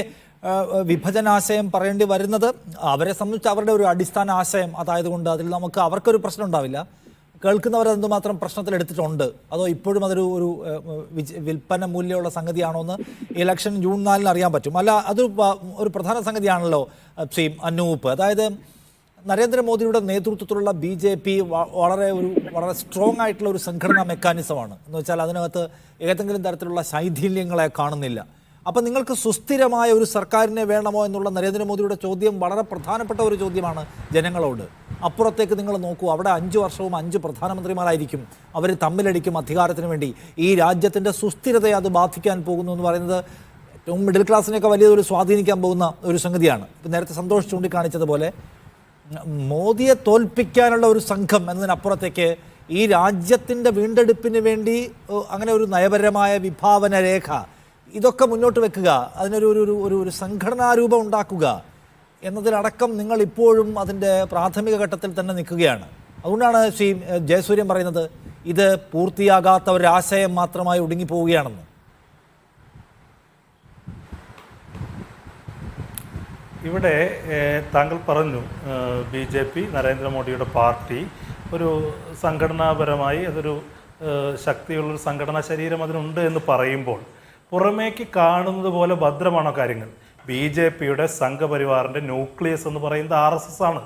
വിഭജനാശയം പറയേണ്ടി വരുന്നത് അവരെ സംബന്ധിച്ച് അവരുടെ ഒരു അടിസ്ഥാന ആശയം അതായതുകൊണ്ട് അതിൽ നമുക്ക് അവർക്കൊരു പ്രശ്നം ഉണ്ടാവില്ല. കേൾക്കുന്നവർ എന്തുമാത്രം പ്രശ്നത്തിലെടുത്തിട്ടുണ്ട്, അതോ ഇപ്പോഴും അതൊരു വിൽപ്പന മൂല്യമുള്ള സംഗതിയാണോ എന്ന് ഇലക്ഷൻ ജൂൺ 4 അറിയാൻ പറ്റും. അല്ല, അത് ഒരു പ്രധാന സംഗതിയാണല്ലോ ശ്രീ അനൂപ്. അതായത് നരേന്ദ്രമോദിയുടെ നേതൃത്വത്തിലുള്ള BJP വളരെ സ്ട്രോങ് ആയിട്ടുള്ള ഒരു സംഘടനാ മെക്കാനിസമാണ്. എന്ന് വെച്ചാൽ അതിനകത്ത് ഏതെങ്കിലും തരത്തിലുള്ള ശൈഥില്യങ്ങളെ കാണുന്നില്ല. അപ്പം നിങ്ങൾക്ക് സുസ്ഥിരമായ ഒരു സർക്കാരിനെ വേണമോ എന്നുള്ള നരേന്ദ്രമോദിയുടെ ചോദ്യം വളരെ പ്രധാനപ്പെട്ട ഒരു ചോദ്യമാണ് ജനങ്ങളോട്. അപ്പുറത്തേക്ക് നിങ്ങൾ നോക്കൂ, അവിടെ 5 വർഷവും 5 പ്രധാനമന്ത്രിമാരായിരിക്കും, അവർ തമ്മിലടിക്കും അധികാരത്തിന് വേണ്ടി. ഈ രാജ്യത്തിൻ്റെ സുസ്ഥിരതയെ അത് ബാധിക്കാൻ പോകുന്നു എന്ന് പറയുന്നത് ഏറ്റവും മിഡിൽ ക്ലാസ്സിനെയൊക്കെ വലിയൊരു സ്വാധീനിക്കാൻ പോകുന്ന ഒരു സംഗതിയാണ്. ഇപ്പം നേരത്തെ സന്തോഷ് ചൂണ്ടിക്കാണിച്ചതുപോലെ മോദിയെ തോൽപ്പിക്കാനുള്ള ഒരു സംഘം എന്നതിനപ്പുറത്തേക്ക് ഈ രാജ്യത്തിൻ്റെ വീണ്ടെടുപ്പിന് വേണ്ടി അങ്ങനെ ഒരു നയപരമായ വിഭാവന രേഖ ഇതൊക്കെ മുന്നോട്ട് വെക്കുക, അതിനൊരു ഒരു സംഘടനാ രൂപം ഉണ്ടാക്കുക എന്നതിലടക്കം നിങ്ങൾ ഇപ്പോഴും അതിൻ്റെ പ്രാഥമിക ഘട്ടത്തിൽ തന്നെ നിൽക്കുകയാണ്. അതുകൊണ്ടാണ് ശ്രീ ജയസൂര്യൻ പറയുന്നത് ഇത് പൂർത്തിയാകാത്ത ഒരാശയം മാത്രമായി ഒടുങ്ങിപ്പോവുകയാണെന്ന്. ഇവിടെ താങ്കൾ പറഞ്ഞു BJP നരേന്ദ്രമോദിയുടെ പാർട്ടി ഒരു സംഘടനാപരമായി അതൊരു ശക്തിയുള്ളൊരു സംഘടനാ ശരീരം അതിനുണ്ട് എന്ന് പറയുമ്പോൾ പുറമേക്ക് കാണുന്നത് പോലെ ഭദ്രമാണോ കാര്യങ്ങൾ? BJPയുടെ സംഘപരിവാറിൻ്റെ ന്യൂക്ലിയസ് എന്ന് പറയുന്നത് RSS ആണ്.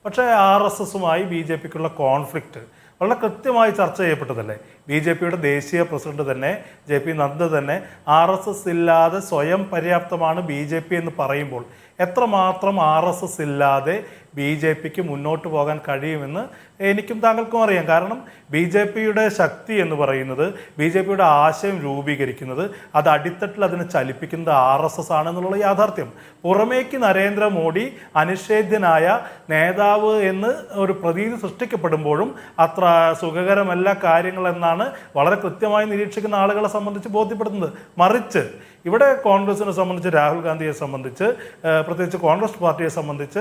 പക്ഷേ RSSുമായി BJPക്കുള്ള കോൺഫ്ലിക്റ്റ് വളരെ കൃത്യമായി ചർച്ച ചെയ്യപ്പെട്ടതല്ലേ? BJPയുടെ ദേശീയ പ്രസിഡന്റ് തന്നെ JP നദ്ദ തന്നെ RSS ഇല്ലാതെ സ്വയം പര്യാപ്തമാണ് BJP എന്ന് പറയുമ്പോൾ എത്രമാത്രം RSS ഇല്ലാതെ BJPക്ക് മുന്നോട്ട് പോകാൻ കഴിയുമെന്ന് എനിക്കും താങ്കൾക്കും അറിയാം. കാരണം BJPയുടെ ശക്തി എന്ന് പറയുന്നത്, BJPയുടെ ആശയം രൂപീകരിക്കുന്നത്, അത് അടിത്തട്ടിൽ അതിനെ ചലിപ്പിക്കുന്നത് RSS ആണെന്നുള്ള യാഥാർത്ഥ്യം പുറമേക്ക് നരേന്ദ്രമോദി അനിഷേധ്യനായ നേതാവ് എന്ന് ഒരു പ്രതീതി സൃഷ്ടിക്കപ്പെടുമ്പോഴും അത്ര സുഖകരമല്ല കാര്യങ്ങളെന്നാണ് വളരെ കൃത്യമായി നിരീക്ഷിക്കുന്ന ആളുകളെ സംബന്ധിച്ച് ബോധ്യപ്പെടുന്നത്. മറിച്ച് ഇവിടെ കോൺഗ്രസിനെ സംബന്ധിച്ച്, രാഹുൽ ഗാന്ധിയെ സംബന്ധിച്ച്, പ്രത്യേകിച്ച് കോൺഗ്രസ് പാർട്ടിയെ സംബന്ധിച്ച്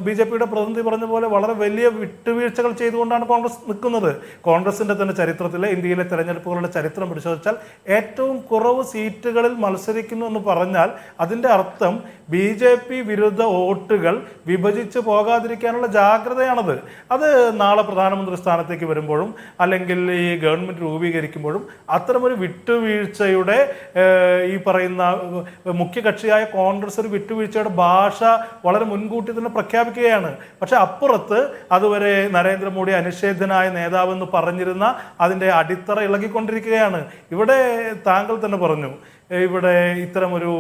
BJPയുടെ പ്രതിനിധി പറഞ്ഞ പോലെ വളരെ വലിയ വിട്ടുവീഴ്ചകൾ ചെയ്തുകൊണ്ടാണ് കോൺഗ്രസ് നിൽക്കുന്നത്. കോൺഗ്രസിൻ്റെ തന്നെ ചരിത്രത്തിലെ ഇന്ത്യയിലെ തെരഞ്ഞെടുപ്പുകളുടെ ചരിത്രം പരിശോധിച്ചാൽ ഏറ്റവും കുറവ് സീറ്റുകളിൽ മത്സരിക്കുന്നു എന്ന് പറഞ്ഞാൽ അതിൻ്റെ അർത്ഥം BJP വിരുദ്ധ വോട്ടുകൾ വിഭജിച്ച് പോകാതിരിക്കാനുള്ള ജാഗ്രതയാണത്. അത് നാളെ പ്രധാനമന്ത്രി സ്ഥാനത്തേക്ക് വരുമ്പോഴും അല്ലെങ്കിൽ ഈ ഗവൺമെൻറ് രൂപീകരിക്കുമ്പോഴും അത്തരമൊരു വിട്ടുവീഴ്ചയുടെ ഈ പറയുന്ന മുഖ്യകക്ഷിയായ കോൺഗ്രസ് ഒരു വിട്ടുവീഴ്ചയുടെ ഭാഷ വളരെ മുൻകൂട്ടി തന്നെ പ്രഖ്യാപിക്കുകയാണ്. പക്ഷെ അപ്പുറത്ത് അതുവരെ നരേന്ദ്രമോദി അനിഷേധ്യനായ നേതാവെന്ന് പറഞ്ഞിരുന്ന അതിൻ്റെ അടിത്തറ ഇളകിക്കൊണ്ടിരിക്കുകയാണ്. ഇവിടെ താങ്കൾ തന്നെ പറഞ്ഞു, ഇവിടെ ഇത്തരമൊരു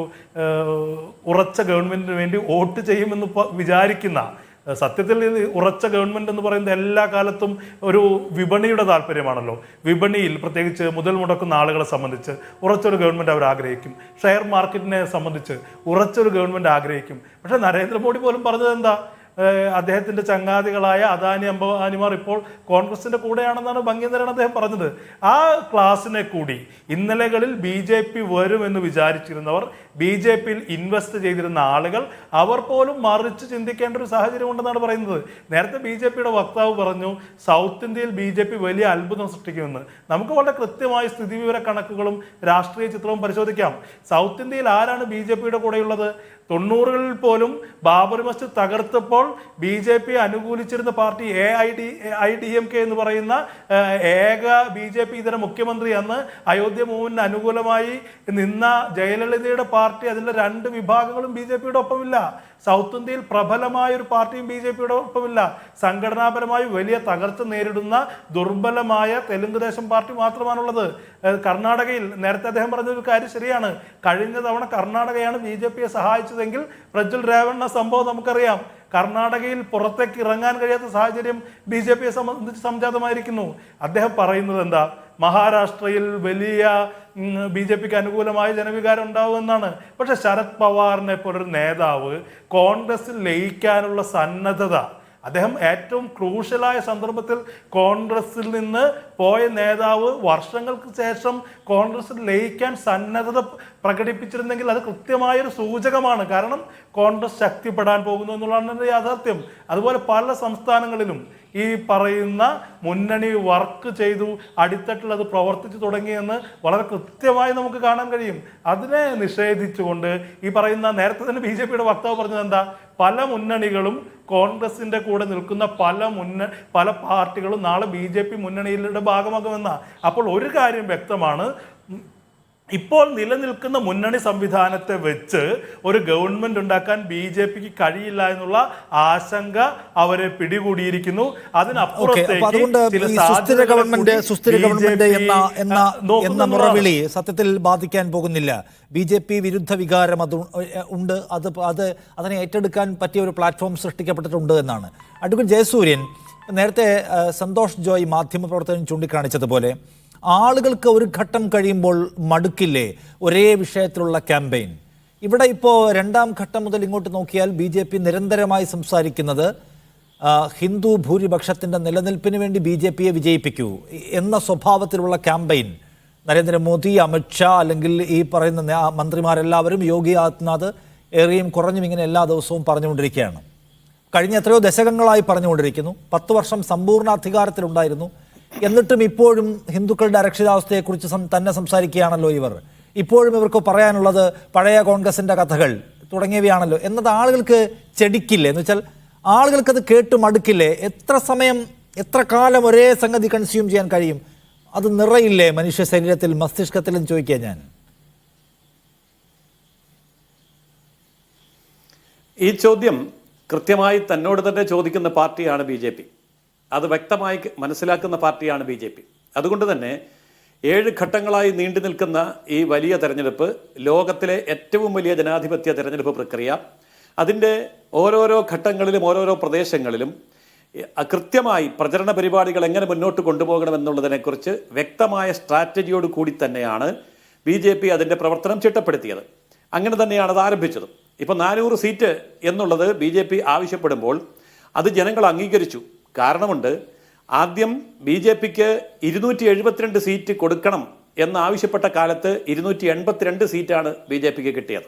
ഉറച്ച ഗവൺമെന്റിന് വേണ്ടി വോട്ട് ചെയ്യുമെന്ന് വിചാരിക്കുന്ന, സത്യത്തിൽ ഉറച്ച ഗവൺമെൻറ് എന്ന് പറയുന്നത് എല്ലാ കാലത്തും ഒരു വിപണിയുടെ താല്പര്യമാണല്ലോ. വിപണിയിൽ പ്രത്യേകിച്ച് മുതൽ മുടക്കുന്ന ആളുകളെ സംബന്ധിച്ച് ഉറച്ചൊരു ഗവൺമെൻറ് അവർ ആഗ്രഹിക്കും. ഷെയർ മാർക്കറ്റിനെ സംബന്ധിച്ച് ഉറച്ചൊരു ഗവൺമെൻറ് ആഗ്രഹിക്കും. പക്ഷേ നരേന്ദ്രമോദി പോലും പറഞ്ഞത് എന്താ? അദ്ദേഹത്തിൻ്റെ ചങ്ങാതികളായ അദാനി അംബാനിമാർ ഇപ്പോൾ കോൺഗ്രസിൻ്റെ കൂടെയാണെന്നാണ് ഭംഗീധരൻ അദ്ദേഹം പറഞ്ഞത്. ആ ക്ലാസ്സിനെ കൂടി ഇന്നലകളിൽ BJP വരുമെന്ന് വിചാരിച്ചിരുന്നവർ, BJPയിൽ ഇൻവെസ്റ്റ് ചെയ്തിരുന്ന ആളുകൾ, അവർ പോലും മറിച്ച് ചിന്തിക്കേണ്ട ഒരു സാഹചര്യം ഉണ്ടെന്നാണ് പറയുന്നത്. നേരത്തെ BJPയുടെ വക്താവ് പറഞ്ഞു സൗത്ത് ഇന്ത്യയിൽ BJP വലിയ അത്ഭുതം സൃഷ്ടിക്കുമെന്ന്. നമുക്ക് വളരെ കൃത്യമായ സ്ഥിതിവിവര കണക്കുകളും രാഷ്ട്രീയ ചിത്രവും പരിശോധിക്കാം. സൗത്ത് ഇന്ത്യയിൽ ആരാണ് BJPയുടെ കൂടെയുള്ളത്? 90കളിൽ പോലും Babri Masjid തകർത്തപ്പോൾ BJP അനുകൂലിച്ചിരുന്ന party AIDMK എന്ന് പറയുന്ന ഏക BJP ഇതര മുഖ്യമന്ത്രി, അന്ന് അയോധ്യ മൂവിന് അനുകൂലമായി നിന്ന ജയലളിതയുടെ പാർട്ടി, അതിൻ്റെ 2 വിഭാഗങ്ങളും BJPയുടെ ഒപ്പമില്ല. സൗത്ത് ഇന്ത്യയിൽ പ്രബലമായ ഒരു പാർട്ടിയും BJPയുടെ ഒപ്പമില്ല. സംഘടനാപരമായി വലിയ തകർച്ച നേരിടുന്ന ദുർബലമായ തെലുങ്ക് ദേശം പാർട്ടി മാത്രമാണുള്ളത്. കർണാടകയിൽ നേരത്തെ അദ്ദേഹം പറഞ്ഞൊരു കാര്യം ശരിയാണ്. കഴിഞ്ഞ തവണ കർണാടകയാണ് BJPയെ സഹായിച്ചതെങ്കിൽ പ്രജ്വൽ രേവണ്ണ സംഭവം നമുക്കറിയാം. കർണാടകയിൽ പുറത്തേക്ക് ഇറങ്ങാൻ കഴിയാത്ത സാഹചര്യം BJPയെ സംബന്ധിച്ച് സംജാതമായിരിക്കുന്നു. അദ്ദേഹം പറയുന്നത് എന്താ? മഹാരാഷ്ട്രയിൽ വലിയ BJPക്ക് അനുകൂലമായ ജനവികാരം ഉണ്ടാവുമെന്നാണ്. പക്ഷെ ശരത് പവാറിനെ പോലൊരു നേതാവ് കോൺഗ്രസിൽ ലയിക്കാനുള്ള സന്നദ്ധത, അദ്ദേഹം ഏറ്റവും ക്രൂഷ്യലായ സന്ദർഭത്തിൽ കോൺഗ്രസിൽ നിന്ന് പോയ നേതാവ് വർഷങ്ങൾക്ക് ശേഷം കോൺഗ്രസിൽ ലയിക്കാൻ സന്നദ്ധത പ്രകടിപ്പിച്ചിരുന്നെങ്കിൽ അത് കൃത്യമായൊരു സൂചകമാണ്. കാരണം കോൺഗ്രസ് ശക്തിപ്പെടാൻ പോകുന്നു എന്നുള്ളതാണ് യാഥാർത്ഥ്യം. അതുപോലെ പല സംസ്ഥാനങ്ങളിലും ഈ പറയുന്ന മുന്നണി വർക്ക് ചെയ്തു, അടിത്തട്ടിൽ അത് പ്രവർത്തിച്ചു തുടങ്ങിയെന്ന് വളരെ കൃത്യമായി നമുക്ക് കാണാൻ കഴിയും. അതിനെ നിഷേധിച്ചുകൊണ്ട് ഈ പറയുന്ന നേരത്തെ തന്നെ BJPയുടെ വക്താവ് പറഞ്ഞത് എന്താ? പല മുന്നണികളും കോൺഗ്രസിൻ്റെ കൂടെ നിൽക്കുന്ന പല പാർട്ടികളും നാളെ BJP മുന്നണിയിലെ ഭാഗമാകുമെന്ന. അപ്പോൾ ഒരു കാര്യം വ്യക്തമാണ്, ഇപ്പോൾ നിലനിൽക്കുന്ന മുന്നണി സംവിധാനത്തെ വെച്ച് ഒരു ഗവൺമെന്റ് ഉണ്ടാക്കാൻ BJPക്ക് കഴിയില്ല എന്നുള്ള ആശങ്ക അവരെ പിടികൂടിയിരിക്കുന്നു. അതിനപ്പുറത്തേക്ക് അതുകൊണ്ട് ചില ഈ സുസ്ഥിര ഗവൺമെന്റ് എന്ന മുറവിളി സത്യത്തിൽ ബാധിക്കാൻ പോകുന്നില്ല. BJP വിരുദ്ധ വികാരം അത് ഉണ്ട്. അതിനെ ഏറ്റെടുക്കാൻ പറ്റിയ ഒരു പ്ലാറ്റ്ഫോം സൃഷ്ടിക്കപ്പെട്ടിട്ടുണ്ട് എന്നാണ് അഡ്വക്കേറ്റ് ജയസൂര്യൻ നേരത്തെ സന്തോഷ് ജോയ് മാധ്യമപ്രവർത്തകൻ ചൂണ്ടിക്കാണിച്ചതുപോലെ. ആളുകൾക്ക് ഒരു ഘട്ടം കഴിയുമ്പോൾ മടുക്കില്ലേ ഒരേ വിഷയത്തിലുള്ള ക്യാമ്പയിൻ? ഇവിടെ ഇപ്പോൾ രണ്ടാം ഘട്ടം മുതൽ ഇങ്ങോട്ട് നോക്കിയാൽ BJP നിരന്തരമായി സംസാരിക്കുന്നത് ഹിന്ദു ഭൂരിപക്ഷത്തിൻ്റെ നിലനിൽപ്പിന് വേണ്ടി BJPയെ വിജയിപ്പിക്കൂ എന്ന സ്വഭാവത്തിലുള്ള ക്യാമ്പയിൻ നരേന്ദ്രമോദി, അമിത്ഷാ അല്ലെങ്കിൽ ഈ പറയുന്ന മന്ത്രിമാരെല്ലാവരും, യോഗി ആദിത്യനാഥ് ഏറെയും കുറഞ്ഞും ഇങ്ങനെ എല്ലാ ദിവസവും പറഞ്ഞുകൊണ്ടിരിക്കുകയാണ്. കഴിഞ്ഞ എത്രയോ ദശകങ്ങളായി പറഞ്ഞുകൊണ്ടിരിക്കുന്നു. 10 വർഷം സമ്പൂർണ്ണ അധികാരത്തിലുണ്ടായിരുന്നു. എന്നിട്ടും ഇപ്പോഴും ഹിന്ദുക്കളുടെ അരക്ഷിതാവസ്ഥയെക്കുറിച്ച് തന്നെ സംസാരിക്കുകയാണല്ലോ ഇവർ. ഇപ്പോഴും ഇവർക്ക് പറയാനുള്ളത് പഴയ കോൺഗ്രസിൻ്റെ കഥകൾ തുടങ്ങിയവയാണല്ലോ എന്നത് ആളുകൾക്ക് ചെടിക്കില്ലേ? എന്ന് വെച്ചാൽ ആളുകൾക്കത് കേട്ട് മടുക്കില്ലേ? എത്ര കാലം ഒരേ സംഗതി കൺസ്യൂം ചെയ്യാൻ കഴിയും? അത് നിറയില്ലേ മനുഷ്യ ശരീരത്തിൽ, മസ്തിഷ്കത്തിലും ചോദിക്കുക ഞാൻ. ഈ ചോദ്യം കൃത്യമായി തന്നോട് തന്നെ ചോദിക്കുന്ന പാർട്ടിയാണ് BJP. അത് വ്യക്തമായി മനസ്സിലാക്കുന്ന പാർട്ടിയാണ് BJP. അതുകൊണ്ട് തന്നെ 7 ഘട്ടങ്ങളായി നീണ്ടു നിൽക്കുന്ന ഈ വലിയ തെരഞ്ഞെടുപ്പ് ലോകത്തിലെ ഏറ്റവും വലിയ ജനാധിപത്യ തെരഞ്ഞെടുപ്പ് പ്രക്രിയ, അതിൻ്റെ ഓരോരോ ഘട്ടങ്ങളിലും ഓരോരോ പ്രദേശങ്ങളിലും കൃത്യമായി പ്രചരണ പരിപാടികൾ എങ്ങനെ മുന്നോട്ട് കൊണ്ടുപോകണമെന്നുള്ളതിനെക്കുറിച്ച് വ്യക്തമായ സ്ട്രാറ്റജിയോട് കൂടി തന്നെയാണ് BJP അതിൻ്റെ പ്രവർത്തനം ചിട്ടപ്പെടുത്തിയത്. അങ്ങനെ തന്നെയാണ് അത് ആരംഭിച്ചത്. ഇപ്പോൾ 400 സീറ്റ് എന്നുള്ളത് BJP ആവശ്യപ്പെടുമ്പോൾ അത് ജനങ്ങൾ അംഗീകരിച്ചു. കാരണമുണ്ട്. ആദ്യം BJPക്ക് 272 സീറ്റ് കൊടുക്കണം എന്നാവശ്യപ്പെട്ട കാലത്ത് 282 സീറ്റാണ് BJPക്ക് കിട്ടിയത്.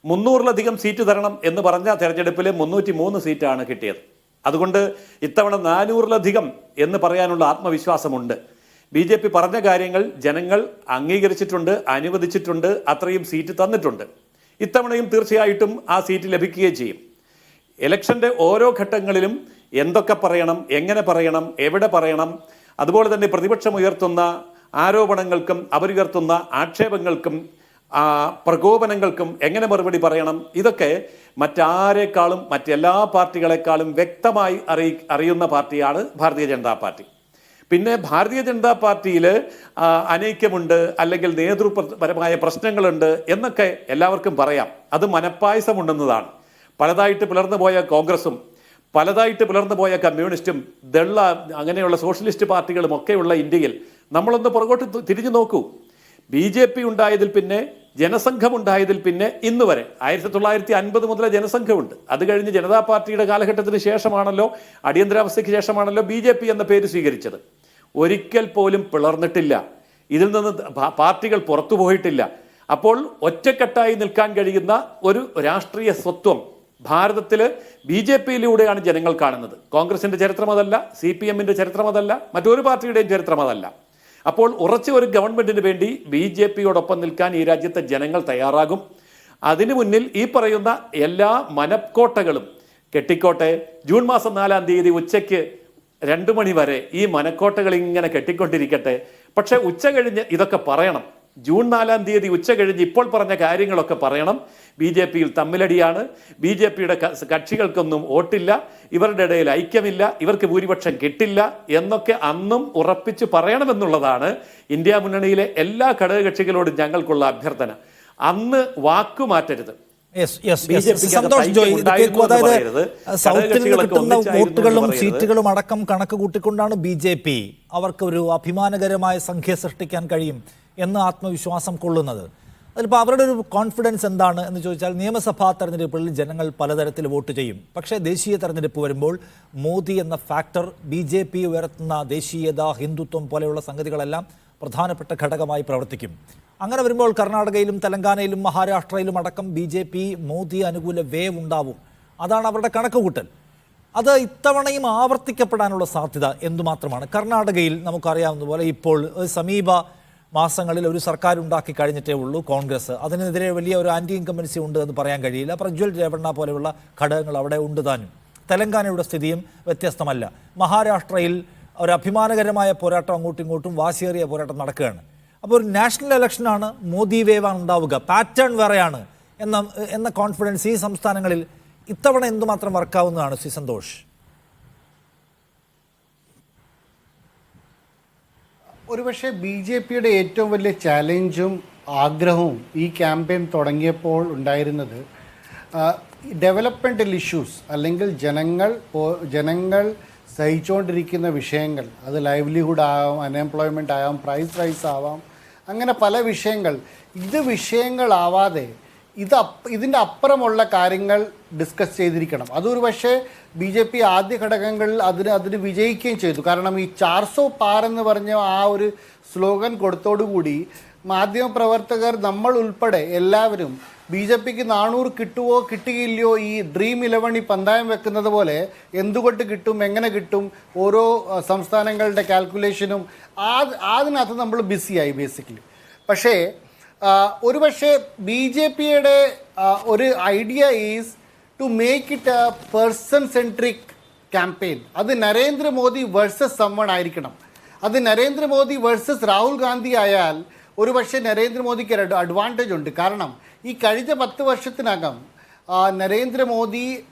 300-ലധികം സീറ്റ് തരണം എന്ന് പറഞ്ഞ തെരഞ്ഞെടുപ്പിൽ 303 സീറ്റാണ് കിട്ടിയത്. അതുകൊണ്ട് ഇത്തവണ 400-ലധികം എന്ന് പറയാനുള്ള ആത്മവിശ്വാസമുണ്ട്. BJP പറഞ്ഞ കാര്യങ്ങൾ ജനങ്ങൾ അംഗീകരിച്ചിട്ടുണ്ട്, അനുവദിച്ചിട്ടുണ്ട്, അത്രയും സീറ്റ് തന്നിട്ടുണ്ട്. ഇത്തവണയും തീർച്ചയായിട്ടും ആ സീറ്റ് ലഭിക്കുകയും ചെയ്യും. ഇലക്ഷൻ്റെ ഓരോ ഘട്ടങ്ങളിലും എന്തൊക്കെ പറയണം, എങ്ങനെ പറയണം, എവിടെ പറയണം, അതുപോലെ തന്നെ പ്രതിപക്ഷം ഉയർത്തുന്ന ആരോപണങ്ങൾക്കും അവരുയർത്തുന്ന ആക്ഷേപങ്ങൾക്കും പ്രകോപനങ്ങൾക്കും എങ്ങനെ മറുപടി പറയണം, ഇതൊക്കെ മറ്റാരേക്കാളും മറ്റെല്ലാ പാർട്ടികളെക്കാളും വ്യക്തമായി അറിയുന്ന പാർട്ടിയാണ് ഭാരതീയ ജനതാ പാർട്ടി. പിന്നെ ഭാരതീയ ജനതാ പാർട്ടിയിൽ അനൈക്യമുണ്ട്, അല്ലെങ്കിൽ നേതൃപരമായ പ്രശ്നങ്ങളുണ്ട് എന്നൊക്കെ എല്ലാവർക്കും പറയാം. അത് മനപ്പായസമുണ്ടെന്നതാണ്. പലതായിട്ട് പിളർന്നു പോയ കോൺഗ്രസും പലതായിട്ട് പിളർന്നു പോയ കമ്മ്യൂണിസ്റ്റും ദള്ള അങ്ങനെയുള്ള സോഷ്യലിസ്റ്റ് പാർട്ടികളും ഒക്കെയുള്ള ഇന്ത്യയിൽ നമ്മളൊന്ന് പുറകോട്ട് തിരിഞ്ഞു നോക്കൂ. BJP ഉണ്ടായതിൽ പിന്നെ, ജനസംഘം ഉണ്ടായതിൽ പിന്നെ ഇന്ന് വരെ 1950 മുതലേ ജനസംഘമുണ്ട്. അത് കഴിഞ്ഞ് ജനതാ പാർട്ടിയുടെ കാലഘട്ടത്തിന് ശേഷമാണല്ലോ, അടിയന്തരാവസ്ഥയ്ക്ക് ശേഷമാണല്ലോ BJP എന്ന പേര് സ്വീകരിച്ചത്. ഒരിക്കൽ പോലും പിളർന്നിട്ടില്ല. ഇതിൽ നിന്ന് പാർട്ടികൾ പുറത്തു പോയിട്ടില്ല. അപ്പോൾ ഒറ്റക്കെട്ടായി നിൽക്കാൻ കഴിയുന്ന ഒരു രാഷ്ട്രീയ സ്വത്വം ഭാരതത്തിൽ BJPയിലൂടെയാണ് ജനങ്ങൾ കാണുന്നത്. കോൺഗ്രസിൻ്റെ ചരിത്രം അതല്ല, CPMൻ്റെ ചരിത്രം അതല്ല, മറ്റൊരു പാർട്ടിയുടെയും ചരിത്രം അതല്ല. അപ്പോൾ ഉറച്ച ഒരു ഗവൺമെൻറ്റിന് വേണ്ടി BJPയോടൊപ്പം നിൽക്കാൻ ഈ രാജ്യത്തെ ജനങ്ങൾ തയ്യാറാകും. അതിനു മുന്നിൽ ഈ പറയുന്ന എല്ലാ മനക്കോട്ടകളും കെട്ടിക്കോട്ടെ. ജൂൺ മാസം 4-ാം തീയതി ഉച്ചയ്ക്ക് 2 മണി വരെ ഈ മനക്കോട്ടകൾ ഇങ്ങനെ കെട്ടിക്കൊണ്ടിരിക്കട്ടെ. പക്ഷേ ഉച്ച കഴിഞ്ഞ് ഇതൊക്കെ പറയണം. ജൂൺ 4-ാം തീയതി ഉച്ച കഴിഞ്ഞ് ഇപ്പോൾ പറഞ്ഞ കാര്യങ്ങളൊക്കെ പറയണം. BJPയിൽ തമ്മിലടിയാണ്, BJPയുടെ കക്ഷികൾക്കൊന്നും വോട്ടില്ല, ഇവരുടെ ഇടയിൽ ഐക്യമില്ല, ഇവർക്ക് ഭൂരിപക്ഷം കിട്ടില്ല എന്നൊക്കെ അന്നും ഉറപ്പിച്ച് പറയണമെന്നുള്ളതാണ് ഇന്ത്യ മുന്നണിയിലെ എല്ലാ ഘടകകക്ഷികളോടും ഞങ്ങൾക്കുള്ള അഭ്യർത്ഥന. അന്ന് വാക്കുമാറ്റരുത്. സന്തോഷ് ജോയ്, അതായത് സൗത്തിൽ കിട്ടുന്ന വോട്ടുകളും സീറ്റുകളും അടക്കം കണക്ക് കൂട്ടിക്കൊണ്ടാണ് BJP അവർക്ക് ഒരു അഭിമാനകരമായ സംഖ്യ സൃഷ്ടിക്കാൻ കഴിയും എന്ന് ആത്മവിശ്വാസം കൊള്ളുന്നത്. അതിലിപ്പോൾ അവരുടെ ഒരു കോൺഫിഡൻസ് എന്താണ് എന്ന് ചോദിച്ചാൽ, നിയമസഭാ തെരഞ്ഞെടുപ്പുകളിൽ ജനങ്ങൾ പലതരത്തിൽ വോട്ട് ചെയ്യും. പക്ഷേ ദേശീയ തെരഞ്ഞെടുപ്പ് വരുമ്പോൾ മോദി എന്ന ഫാക്ടർ, BJP ഉയർത്തുന്ന ദേശീയത, ഹിന്ദുത്വം പോലെയുള്ള സംഗതികളെല്ലാം പ്രധാനപ്പെട്ട ഘടകമായി പ്രവർത്തിക്കും. അങ്ങനെ വരുമ്പോൾ കർണാടകയിലും തെലങ്കാനയിലും മഹാരാഷ്ട്രയിലും അടക്കം BJP മോദി അനുകൂല വേവ് ഉണ്ടാവും. അതാണ് അവരുടെ കണക്കുകൂട്ടൽ. അത് ഇത്തവണയും ആവർത്തിക്കപ്പെടാനുള്ള സാധ്യത എന്തുമാത്രമാണ്? കർണാടകയിൽ നമുക്കറിയാവുന്നതുപോലെ ഇപ്പോൾ സമീപ മാസങ്ങളിൽ ഒരു സർക്കാർ ഉണ്ടാക്കി കഴിഞ്ഞിട്ടേ ഉള്ളൂ കോൺഗ്രസ്. അതിനെതിരെ വലിയ ഒരു ആൻറ്റി ഇൻകംബൻസി ഉണ്ട് എന്ന് പറയാൻ കഴിയില്ല. പ്രജ്വൽ രേവണ്ണ പോലെയുള്ള ഘടകങ്ങൾ അവിടെ ഉണ്ട് താനും. തെലങ്കാനയുടെ സ്ഥിതിയും വ്യത്യസ്തമല്ല. മഹാരാഷ്ട്രയിൽ ഒരു അഭിമാനകരമായ പോരാട്ടം, അങ്ങോട്ടും ഇങ്ങോട്ടും വാശിയേറിയ പോരാട്ടം നടക്കുകയാണ്. അപ്പോൾ ഒരു നാഷണൽ ഇലക്ഷനാണ്, മോദി വേവാണ് ഉണ്ടാവുക, പാറ്റേൺ വേറെയാണ് എന്ന കോൺഫിഡൻസ് ഈ സംസ്ഥാനങ്ങളിൽ ഇത്തവണ എന്തുമാത്രം വർക്കാവുന്നതാണ് ശ്രീ സന്തോഷ്? ഒരുപക്ഷെ ബി ജെ പിയുടെ ഏറ്റവും വലിയ ചാലഞ്ചും ആഗ്രഹവും ഈ ക്യാമ്പയിൻ തുടങ്ങിയപ്പോൾ ഉണ്ടായിരുന്നത് ഡെവലപ്മെൻ്റൽ ഇഷ്യൂസ്, അല്ലെങ്കിൽ ജനങ്ങൾ സഹിച്ചുകൊണ്ടിരിക്കുന്ന വിഷയങ്ങൾ, അത് ലൈവ്ലിഹുഡ് ആവാം, അൺഎംപ്ലോയ്മെൻ്റ് ആവാം, പ്രൈസ് റൈസ് ആവാം, അങ്ങനെ പല വിഷയങ്ങളാവാതെ ഇതിൻ്റെ അപ്പുറമുള്ള കാര്യങ്ങൾ ഡിസ്കസ് ചെയ്തിരിക്കണം. അതൊരു പക്ഷേ ബി ജെ പി ആദ്യ ഘടകങ്ങളിൽ അതിന് വിജയിക്കുകയും ചെയ്തു. കാരണം ഈ 400 പാർ എന്ന് പറഞ്ഞ ആ ഒരു സ്ലോഗൻ കൊടുത്തോടുകൂടി മാധ്യമപ്രവർത്തകർ, നമ്മൾ ഉൾപ്പെടെ എല്ലാവരും ബി ജെ പിക്ക് 400 കിട്ടുമോ കിട്ടുകയില്ലയോ, ഈ ഡ്രീം 11 ഈ പന്തായം വെക്കുന്നത് പോലെ എന്തുകൊണ്ട് കിട്ടും, എങ്ങനെ കിട്ടും, ഓരോ സംസ്ഥാനങ്ങളുടെ കാൽക്കുലേഷനും അതിനകത്ത് നമ്മൾ ബിസിയായി ബേസിക്കലി. പക്ഷേ ഒരുപക്ഷെ ബി ജെ പിയുടെ ഒരു idea is to make it A person centric campaign. അത് നരേന്ദ്രമോദി വേഴ്സസ് സമ്മൺ ആയിരിക്കണം. അത് നരേന്ദ്രമോദി വേഴ്സസ് രാഹുൽ ഗാന്ധി ആയാൽ ഒരുപക്ഷെ നരേന്ദ്രമോദിക്ക് ഒരു അഡ്വാൻറ്റേജ് ഉണ്ട്. കാരണം ഈ കഴിഞ്ഞ 10 വർഷത്തിനകം Narendra Modi,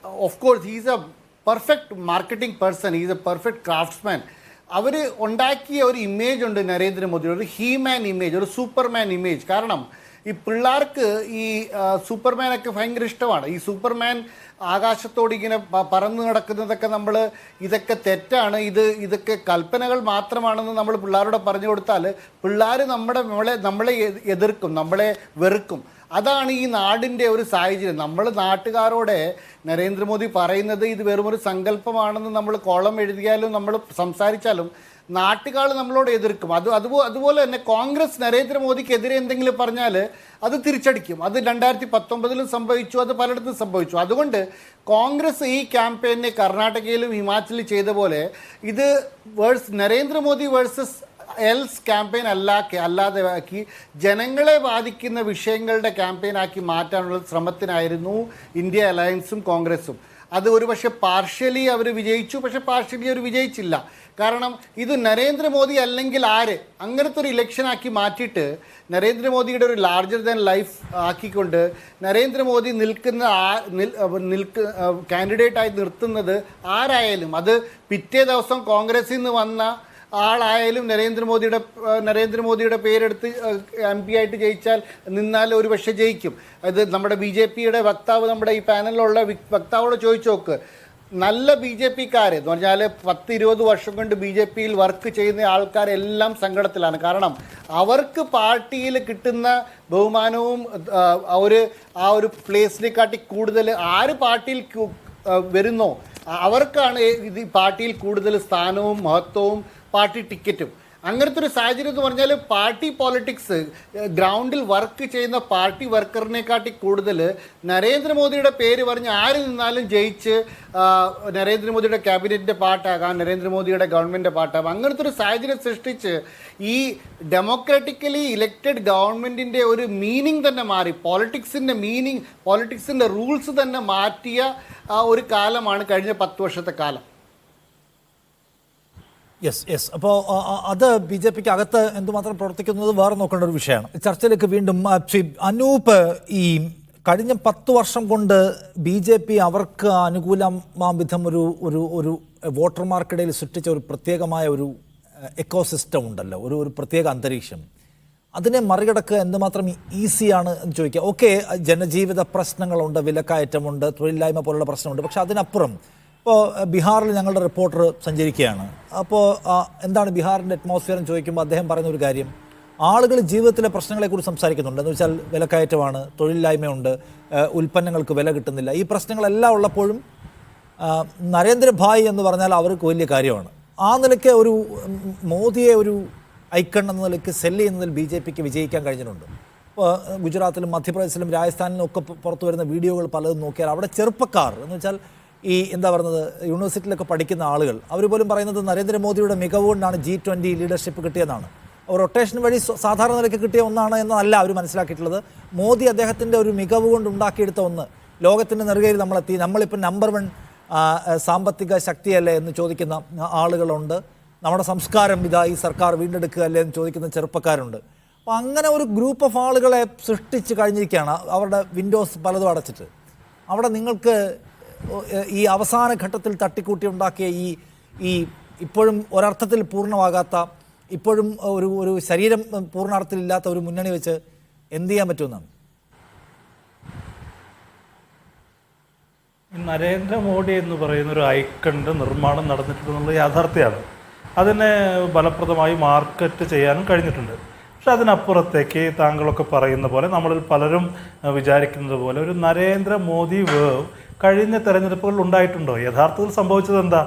of course he's A perfect marketing person, he's A perfect craftsman. അവർ ഉണ്ടാക്കിയ ഒരു ഇമേജ് ഉണ്ട് നരേന്ദ്രമോദി, ഒരു ഹീമാൻ ഇമേജ്, ഒരു സൂപ്പർമാൻ ഇമേജ്. കാരണം ഈ പിള്ളേർക്ക് ഈ സൂപ്പർമാനൊക്കെ ഭയങ്കര ഇഷ്ടമാണ്. ഈ സൂപ്പർമാൻ ആകാശത്തോട് ഇങ്ങനെ പറന്ന് നടക്കുന്നതൊക്കെ ഇതൊക്കെ തെറ്റാണ്, ഇതൊക്കെ കൽപ്പനകൾ മാത്രമാണെന്ന് നമ്മൾ പിള്ളേരോട് പറഞ്ഞു കൊടുത്താൽ പിള്ളേർ നമ്മളെ എതിർക്കും, നമ്മളെ വെറുക്കും. അതാണ് ഈ നാടിൻ്റെ ഒരു സാഹചര്യം. നമ്മൾ നാട്ടുകാരോടെ നരേന്ദ്രമോദി പറയുന്നത് ഇത് വെറുമൊരു സങ്കല്പമാണെന്ന് നമ്മൾ കോളം എഴുതിയാലും നമ്മൾ സംസാരിച്ചാലും നാട്ടുകാർ നമ്മളോട് എതിർക്കും. അതുപോലെ തന്നെ കോൺഗ്രസ് നരേന്ദ്രമോദിക്കെതിരെ എന്തെങ്കിലും പറഞ്ഞാൽ അത് തിരിച്ചടിക്കും. അത് 2019 സംഭവിച്ചു, അത് പലയിടത്തും സംഭവിച്ചു. അതുകൊണ്ട് കോൺഗ്രസ് ഈ ക്യാമ്പയിനെ കർണാടകയിലും ഹിമാചലിൽ ചെയ്ത പോലെ ഇത് നരേന്ദ്രമോദി വേഴ്സസ് എൽസ് ക്യാമ്പയിൻ അല്ലാതെ ആക്കി ജനങ്ങളെ ബാധിക്കുന്ന വിഷയങ്ങളുടെ ക്യാമ്പയിനാക്കി മാറ്റാനുള്ള ശ്രമത്തിനായിരുന്നു ഇന്ത്യ അലയൻസും കോൺഗ്രസും. അത് ഒരുപക്ഷെ പാർഷ്യലി അവർ വിജയിച്ചു, പക്ഷെ പാർഷ്യലി അവർ വിജയിച്ചില്ല. കാരണം ഇത് നരേന്ദ്രമോദി അല്ലെങ്കിൽ ആര്, അങ്ങനത്തെ ഒരു ഇലക്ഷനാക്കി മാറ്റിയിട്ട് നരേന്ദ്രമോദിയുടെ ഒരു ലാർജർ ദാൻ ലൈഫ് ആക്കിക്കൊണ്ട് നരേന്ദ്രമോദി കാൻഡിഡേറ്റായി നിർത്തുന്നത് ആരായാലും, അത് പിറ്റേ ദിവസം കോൺഗ്രസിൽ നിന്ന് വന്ന ആളായാലും നരേന്ദ്രമോദിയുടെ പേരെടുത്ത് MP ആയിട്ട് നിന്നാൽ ഒരു പക്ഷേ ജയിക്കും. അത് നമ്മുടെ BJPയുടെ വക്താവ്, നമ്മുടെ ഈ പാനലിലുള്ള വക്താവോട് ചോദിച്ചു നോക്ക്. നല്ല BJPക്കാർ എന്ന് പറഞ്ഞാൽ 10-20 വർഷം കൊണ്ട് BJPയിൽ വർക്ക് ചെയ്യുന്ന ആൾക്കാരെല്ലാം സങ്കടത്തിലാണ്. കാരണം അവർക്ക് പാർട്ടിയിൽ കിട്ടുന്ന ബഹുമാനവും ആ ഒരു പ്ലേസിനെക്കാട്ടി കൂടുതൽ ആര് പാർട്ടിയിൽ വരുന്നോ അവർക്കാണ് ഇത് പാർട്ടിയിൽ കൂടുതൽ സ്ഥാനവും മഹത്വവും പാർട്ടി ടിക്കറ്റും. അങ്ങനത്തെ ഒരു സാഹചര്യം എന്ന് പറഞ്ഞാൽ പാർട്ടി പോളിറ്റിക്സ്, ഗ്രൗണ്ടിൽ വർക്ക് ചെയ്യുന്ന പാർട്ടി വർക്കറിനെക്കാട്ടി കൂടുതൽ നരേന്ദ്രമോദിയുടെ പേര് പറഞ്ഞ് ആര് നിന്നാലും ജയിച്ച് നരേന്ദ്രമോദിയുടെ ക്യാബിനറ്റിൻ്റെ പാർട്ടാകാം, നരേന്ദ്രമോദിയുടെ ഗവൺമെൻറ്റിൻ്റെ പാർട്ടാകാം. അങ്ങനത്തെ ഒരു സാഹചര്യം സൃഷ്ടിച്ച് ഈ ഡെമോക്രാറ്റിക്കലി ഇലക്റ്റഡ് ഗവൺമെൻറ്റിൻ്റെ ഒരു മീനിങ് തന്നെ മാറി, പോളിറ്റിക്സിൻ്റെ റൂൾസ് തന്നെ മാറ്റിയ ഒരു കാലമാണ് കഴിഞ്ഞ 10 വർഷത്തെ കാലം. യെസ്. അപ്പോൾ അത് BJPക്ക് അകത്ത് എന്തുമാത്രം പ്രവർത്തിക്കുന്നത് വേറെ നോക്കേണ്ട ഒരു വിഷയമാണ്. ചർച്ചയിലേക്ക് വീണ്ടും അനൂപ്, ഈ കഴിഞ്ഞ 10 വർഷം കൊണ്ട് BJP അവർക്ക് അനുകൂലമാം വിധം ഒരു വോട്ടർമാർക്കിടയിൽ സൃഷ്ടിച്ച ഒരു പ്രത്യേകമായ ഒരു എക്കോസിസ്റ്റം ഉണ്ടല്ലോ, ഒരു പ്രത്യേക അന്തരീക്ഷം. അതിനെ മറികടക്കുക എന്തുമാത്രം ഈസിയാണ് എന്ന് ചോദിക്കുക. ഓക്കെ, ജനജീവിത പ്രശ്നങ്ങളുണ്ട്, വിലക്കയറ്റമുണ്ട്, തൊഴിലില്ലായ്മ പോലുള്ള പ്രശ്നമുണ്ട്. പക്ഷെ അതിനപ്പുറം ഇപ്പോൾ ബീഹാറിൽ ഞങ്ങളുടെ റിപ്പോർട്ടർ സഞ്ചരിക്കുകയാണ്. അപ്പോൾ എന്താണ് ബീഹാറിൻ്റെ അറ്റ്മോസ്ഫിയർ എന്ന് ചോദിക്കുമ്പോൾ അദ്ദേഹം പറയുന്ന ഒരു കാര്യം, ആളുകൾ ജീവിതത്തിലെ പ്രശ്നങ്ങളെക്കുറിച്ച് സംസാരിക്കുന്നുണ്ട്. എന്ന് വെച്ചാൽ വിലക്കയറ്റമാണ്, തൊഴിലില്ലായ്മയുണ്ട്, ഉൽപ്പന്നങ്ങൾക്ക് വില കിട്ടുന്നില്ല. ഈ പ്രശ്നങ്ങളെല്ലാം ഉള്ളപ്പോഴും നരേന്ദ്രഭായ് എന്ന് പറഞ്ഞാൽ അവർക്ക് വലിയ കാര്യമാണ്. ആ നിലയ്ക്ക് ഒരു മോദിയെ ഒരു ഐക്കൺ എന്ന നിലയ്ക്ക് സെല്ല് ചെയ്യുന്നതിൽ BJPക്ക് വിജയിക്കാൻ കഴിഞ്ഞിട്ടുണ്ട്. ഇപ്പോൾ ഗുജറാത്തിലും മധ്യപ്രദേശിലും രാജസ്ഥാനിലും ഒക്കെ പുറത്തു വരുന്ന വീഡിയോകൾ പലതും നോക്കിയാൽ അവിടെ ചെറുപ്പക്കാർ എന്ന് വെച്ചാൽ ഈ എന്താ പറയുന്നത്, യൂണിവേഴ്സിറ്റിയിലൊക്കെ പഠിക്കുന്ന ആളുകൾ അവർ പോലും പറയുന്നത് നരേന്ദ്രമോദിയുടെ മികവ് കൊണ്ടാണ് G20 ലീഡർഷിപ്പ് കിട്ടിയതാണ്. റൊട്ടേഷൻ വഴി സാധാരണ നിലയ്ക്ക് കിട്ടിയ ഒന്നാണ് എന്നല്ല അവർ മനസ്സിലാക്കിയിട്ടുള്ളത്. മോദി അദ്ദേഹത്തിൻ്റെ ഒരു മികവ് കൊണ്ട് ഉണ്ടാക്കിയെടുത്ത ഒന്ന്. ലോകത്തിൻ്റെ നെറുകയിൽ നമ്മളെത്തി, നമ്മളിപ്പോൾ നമ്പർ 1 സാമ്പത്തിക ശക്തിയല്ലേ എന്ന് ചോദിക്കുന്ന ആളുകളുണ്ട്. നമ്മുടെ സംസ്കാരം ഇതാ ഈ സർക്കാർ വീണ്ടെടുക്കുക അല്ലേ എന്ന് ചോദിക്കുന്ന ചെറുപ്പക്കാരുണ്ട്. അപ്പോൾ അങ്ങനെ ഒരു ഗ്രൂപ്പ് ഓഫ് ആളുകളെ സൃഷ്ടിച്ച് കഴിഞ്ഞിരിക്കുകയാണ്, അവരുടെ വിൻഡോസ് പലതും അടച്ചിട്ട്. അവിടെ നിങ്ങൾക്ക് ഈ അവസാന ഘട്ടത്തിൽ തട്ടിക്കൂട്ടി ഉണ്ടാക്കിയ ഈ ഇപ്പോഴും ഒരർത്ഥത്തിൽ പൂർണ്ണമാകാത്ത, ഇപ്പോഴും ഒരു ശരീരം പൂർണ്ണാർത്ഥത്തിലില്ലാത്ത ഒരു മുന്നണി വെച്ച് എന്ത് ചെയ്യാൻ പറ്റുമെന്നാണ്? നരേന്ദ്രമോദി എന്ന് പറയുന്ന ഒരു ഐക്കണിൻ്റെ നിർമ്മാണം നടന്നിട്ടുണ്ടെന്നുള്ള യാഥാർത്ഥ്യമാണ്. അതിനെ ഫലപ്രദമായി മാർക്കറ്റ് ചെയ്യാനും കഴിഞ്ഞിട്ടുണ്ട്. പക്ഷെ അതിനപ്പുറത്തേക്ക് താങ്കളൊക്കെ പറയുന്ന പോലെ നമ്മളിൽ പലരും വിചാരിക്കുന്നത് പോലെ ഒരു നരേന്ദ്രമോദി വേവ് കഴിഞ്ഞ തെരഞ്ഞെടുപ്പുകളിൽ ഉണ്ടായിട്ടുണ്ടോ? യഥാർത്ഥത്തിൽ സംഭവിച്ചത് എന്താ?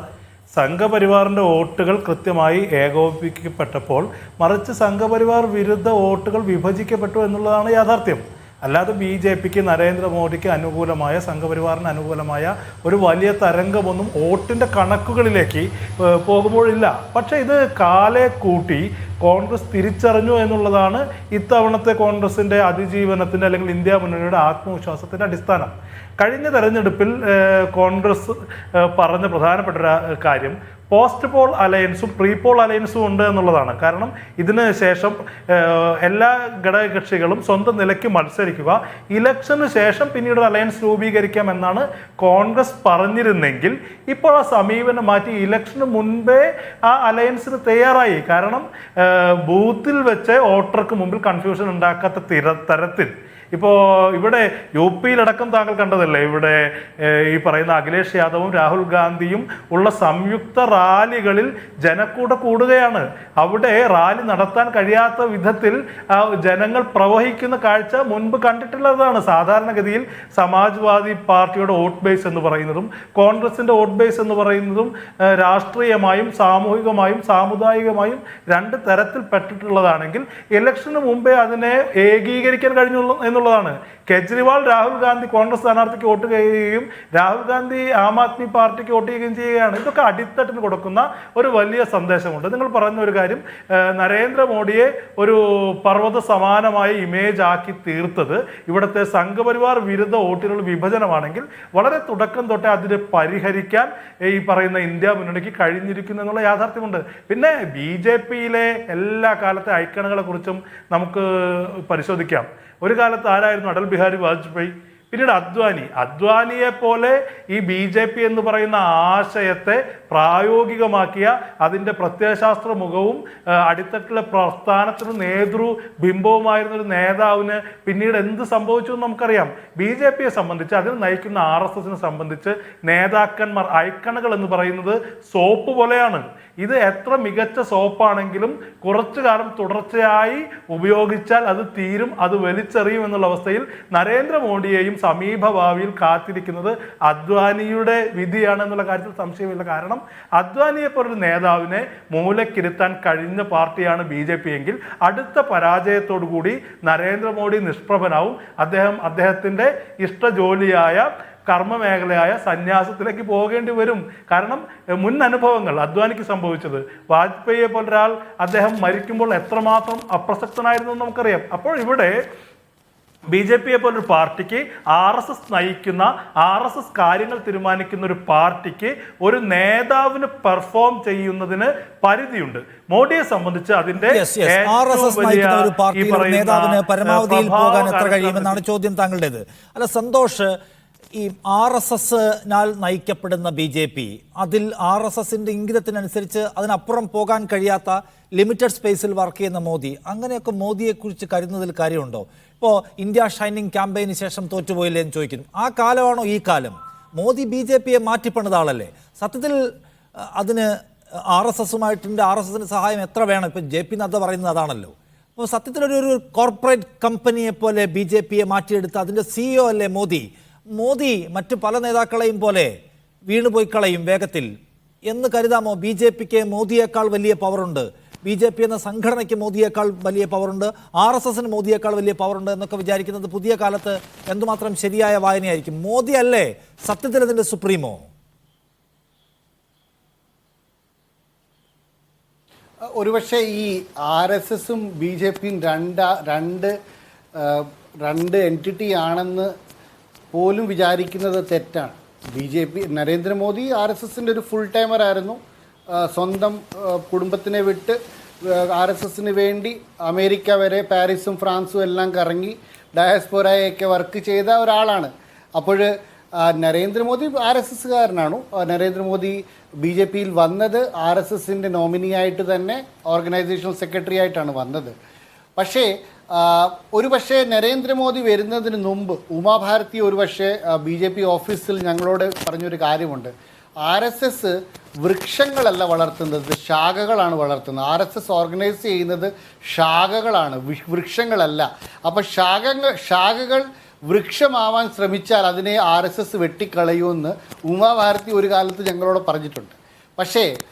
സംഘപരിവാറിൻ്റെ വോട്ടുകൾ കൃത്യമായി ഏകോപിപ്പിക്കപ്പെട്ടപ്പോൾ മറിച്ച് സംഘപരിവാർ വിരുദ്ധ വോട്ടുകൾ വിഭജിക്കപ്പെട്ടു എന്നുള്ളതാണ് യാഥാർത്ഥ്യം. അല്ലാതെ BJPക്ക് നരേന്ദ്രമോദിക്ക് അനുകൂലമായ, സംഘപരിവാറിന് അനുകൂലമായ ഒരു വലിയ തരംഗമൊന്നും വോട്ടിൻ്റെ കണക്കുകളിലേക്ക് പോകുമ്പോഴില്ല. പക്ഷേ ഇത് കാലേ കൂട്ടി കോൺഗ്രസ് തിരിച്ചറിഞ്ഞു എന്നുള്ളതാണ് ഇത്തവണത്തെ കോൺഗ്രസിൻ്റെ അതിജീവനത്തിൻ്റെ അല്ലെങ്കിൽ ഇന്ത്യ മുന്നണിയുടെ ആത്മവിശ്വാസത്തിൻ്റെ അടിസ്ഥാനം. കഴിഞ്ഞ തെരഞ്ഞെടുപ്പിൽ കോൺഗ്രസ് പറഞ്ഞ പ്രധാനപ്പെട്ട ഒരു കാര്യം പോസ്റ്റ് പോൾ അലയൻസും പ്രീ പോൾ അലയൻസും ഉണ്ട് എന്നുള്ളതാണ്. കാരണം ഇതിന് ശേഷം എല്ലാ ഘടകകക്ഷികളും സ്വന്തം നിലയ്ക്ക് മത്സരിക്കുക, ഇലക്ഷന് ശേഷം പിന്നീട് ഒരു അലയൻസ് രൂപീകരിക്കാം എന്നാണ് കോൺഗ്രസ് പറഞ്ഞിരുന്നെങ്കിൽ ഇപ്പോൾ ആ സമീപനം മാറ്റി ഇലക്ഷന് മുൻപേ ആ അലയൻസിന് തയ്യാറായി. കാരണം ബൂത്തിൽ വെച്ച് വോട്ടർക്ക് മുമ്പിൽ കൺഫ്യൂഷൻ ഉണ്ടാക്കാത്ത തരത്തിൽ ഇപ്പോൾ ഇവിടെ UPയിലടക്കം താങ്കൾ കണ്ടതല്ലേ, ഇവിടെ ഈ പറയുന്ന അഖിലേഷ് യാദവും രാഹുൽ ഗാന്ധിയും ഉള്ള സംയുക്ത റാലികളിൽ ജനക്കൂട്ടം കൂടുകയാണ്. അവിടെ റാലി നടത്താൻ കഴിയാത്ത വിധത്തിൽ ജനങ്ങൾ പ്രവഹിക്കുന്ന കാഴ്ച മുൻപ് കണ്ടിട്ടുള്ളതാണ്. സാധാരണഗതിയിൽ സമാജ്വാദി പാർട്ടിയുടെ വോട്ട് ബേസ് എന്ന് പറയുന്നതും കോൺഗ്രസിൻ്റെ വോട്ട് ബേസ് എന്ന് പറയുന്നതും രാഷ്ട്രീയമായും സാമൂഹികമായും സാമുദായികമായും രണ്ട് തരത്തിൽ പെട്ടിട്ടുള്ളതാണെങ്കിൽ ഇലക്ഷന് മുമ്പേ അതിനെ ഏകീകരിക്കാൻ കഴിഞ്ഞുള്ളൂ എന്നുള്ളതാണ്. കെജ്രിവാൾ രാഹുൽ ഗാന്ധി കോൺഗ്രസ് സ്ഥാനാർത്ഥിക്ക് വോട്ട് ചെയ്യുകയും രാഹുൽ ഗാന്ധി ആം ആദ്മി പാർട്ടിക്ക് വോട്ട് ചെയ്യുകയും ചെയ്യുകയാണ്. ഇതൊക്കെ അടിത്തട്ടിന് കൊടുക്കുന്ന ഒരു വലിയ സന്ദേശമുണ്ട്. നിങ്ങൾ പറഞ്ഞ ഒരു കാര്യം, നരേന്ദ്രമോദിയെ ഒരു പർവ്വത സമാനമായ ഇമേജ് ആക്കി തീർത്തത് ഇവിടുത്തെ സംഘപരിവാർ വിരുദ്ധ വോട്ടുകൾ വിഭജനമാണെങ്കിൽ വളരെ തുടക്കം തൊട്ടേ അതിനെ പരിഹരിക്കാൻ ഈ പറയുന്ന ഇന്ത്യ മുന്നണിക്ക് കഴിഞ്ഞിരിക്കുന്നു എന്നുള്ള യാഥാർത്ഥ്യമുണ്ട്. പിന്നെ BJPയിലെ എല്ലാ കാലത്തെ ഐക്കണുകളെ കുറിച്ചും നമുക്ക് പരിശോധിക്കാം. ഒരു കാലത്ത് ആരായിരുന്നു? അടൽ ബിഹാരി വാജ്പേയി, പിന്നീട് അദ്വാനിയെ പോലെ ഈ BJP എന്ന് പറയുന്ന ആശയത്തെ പ്രായോഗികമാക്കിയ, അതിൻ്റെ പ്രത്യയശാസ്ത്ര മുഖവും അടിത്തട്ടിലെ പ്രസ്ഥാനത്തിന് നേതൃബിംബവുമായിരുന്ന ഒരു നേതാവിന് പിന്നീട് എന്ത് സംഭവിച്ചു എന്ന് നമുക്കറിയാം. BJPയെ സംബന്ധിച്ച്, അതിൽ നയിക്കുന്ന RSSനെ സംബന്ധിച്ച് നേതാക്കന്മാർ, ഐക്കണുകൾ എന്ന് പറയുന്നത് സോപ്പ് പോലെയാണ്. ഇത് എത്ര മികച്ച സോപ്പാണെങ്കിലും കുറച്ചു കാലം തുടർച്ചയായി ഉപയോഗിച്ചാൽ അത് തീരും, അത് വലിച്ചെറിയും എന്നുള്ള അവസ്ഥയിൽ നരേന്ദ്രമോദിയെയും സമീപ ഭാവിയിൽ കാത്തിരിക്കുന്നത് അദ്വാനിയുടെ വിധിയാണ് എന്നുള്ള കാര്യത്തിൽ സംശയമില്ല. കാരണം അദ്വാനിയെ പോലൊരു നേതാവിനെ മൂലക്കിരുത്താൻ കഴിഞ്ഞ പാർട്ടിയാണ് BJP എങ്കിൽ അടുത്ത പരാജയത്തോടു കൂടി നരേന്ദ്രമോദി നിഷ്പ്രഭനാവും. അദ്ദേഹത്തിൻ്റെ ഇഷ്ടജോലിയായ കർമ്മമേഖലയായ സന്യാസത്തിലേക്ക് പോകേണ്ടി വരും. കാരണം മുൻ അനുഭവങ്ങൾ അദ്വാനിക്ക് സംഭവിച്ചത്, വാജ്പേയിയെ പോലൊരാൾ അദ്ദേഹം മരിക്കുമ്പോൾ എത്രമാത്രം അപ്രസക്തനായിരുന്നു എന്ന് നമുക്കറിയാം. അപ്പോൾ ഇവിടെ BJPയെ പോലൊരു പാർട്ടിക്ക്, RSS നയിക്കുന്ന, RSS കാര്യങ്ങൾ തീരുമാനിക്കുന്ന ഒരു പാർട്ടിക്ക് ഒരു നേതാവിന് പെർഫോം ചെയ്യുന്നതിന് പരിധിയുണ്ട്. മോഡിയെ സംബന്ധിച്ച് അതിന്റെ നേതാവിന് പരമാവധിയിൽ പോകാൻ എത്ര കഴിയുമെന്നാണ് ചോദ്യം താങ്കളുടേത്. അല്ല സന്തോഷ്, ഈ RSSനാൽ നയിക്കപ്പെടുന്ന BJP, അതിൽ RSSന്റെ ഇംഗിതത്തിനനുസരിച്ച് അതിനപ്പുറം പോകാൻ കഴിയാത്ത ലിമിറ്റഡ് സ്പേസിൽ വർക്ക് ചെയ്യുന്ന മോദി, അങ്ങനെയൊക്കെ മോദിയെക്കുറിച്ച് കരുതുന്നതിൽ കാര്യമുണ്ടോ? ഇപ്പോൾ ഇന്ത്യ ഷൈനിങ് ക്യാമ്പയിന് ശേഷം തോറ്റുപോയില്ലേ എന്ന് ചോദിക്കുന്നു. ആ കാലമാണോ ഈ കാലം? മോദി BJPയെ മാറ്റിപ്പണിത ആളല്ലേ? സത്യത്തിൽ അതിന് RSSുമായിട്ടുണ്ട്, RSSന് സഹായം എത്ര വേണം? ഇപ്പം JP നദ്ദ പറയുന്നത് അതാണല്ലോ. അപ്പോൾ സത്യത്തിലൊരു കോർപ്പറേറ്റ് കമ്പനിയെ പോലെ BJPയെ മാറ്റിയെടുത്ത് അതിൻ്റെ CEO അല്ലേ മോദി മറ്റു പല നേതാക്കളെയും പോലെ വീണുപോയി കളയും വേഗത്തിൽ എന്ന് കരുതാമോ? BJPക്ക് മോദിയേക്കാൾ വലിയ പവറുണ്ട്, BJP എന്ന സംഘടനയ്ക്ക് മോദിയേക്കാൾ വലിയ പവറുണ്ട്, RSSന് മോദിയേക്കാൾ വലിയ പവറുണ്ട് എന്നൊക്കെ വിചാരിക്കുന്നത് പുതിയ കാലത്ത് എന്തുമാത്രം ശരിയായ വായനയായിരിക്കും? മോദി അല്ലേ സത്യത്തിൽ അതിൻ്റെ സുപ്രീമോ? ഒരുപക്ഷെ ഈ RSSും BJPയും രണ്ട് എൻറ്റിറ്റി ആണെന്ന് പോലും വിചാരിക്കുന്നത് തെറ്റാണ്. BJP, നരേന്ദ്രമോദി RSSന്റെ ഒരു ഫുൾ ടൈമർ ആയിരുന്നു. സ്വന്തം കുടുംബത്തിനെ വിട്ട് RSSന് വേണ്ടി അമേരിക്ക വരെ പാരീസും ഫ്രാൻസും എല്ലാം കറങ്ങി ഡയസ്പോറയൊക്കെ വർക്ക് ചെയ്ത ഒരാളാണ്. അപ്പോൾ നരേന്ദ്രമോദി RSSകാരനാണു. നരേന്ദ്രമോദി BJPയിൽ വന്നത് RSSൻ്റെ നോമിനിയായിട്ട് തന്നെ ഓർഗനൈസേഷണൽ സെക്രട്ടറി ആയിട്ടാണ് വന്നത്. പക്ഷേ ഒരുപക്ഷെ നരേന്ദ്രമോദി വരുന്നതിന് മുമ്പ് ഉമാഭാരതി ഒരുപക്ഷെ BJP ഓഫീസിൽ ഞങ്ങളോട് പറഞ്ഞൊരു കാര്യമുണ്ട്. RSS വൃക്ഷങ്ങളല്ല വളർത്തുന്നത്, ശാഖകളാണ് വളർത്തുന്നത്. RSS ഓർഗനൈസ് ചെയ്യുന്നത് ശാഖകളാണ്, വൃക്ഷങ്ങളല്ല. അപ്പോൾ ശാഖകൾ വൃക്ഷമാവാൻ ശ്രമിച്ചാൽ അതിനെ RSS വെട്ടിക്കളയുമെന്ന് ഉമാഭാരതി ഒരു കാലത്ത് ഞങ്ങളോട് പറഞ്ഞിട്ടുണ്ട്. പക്ഷേ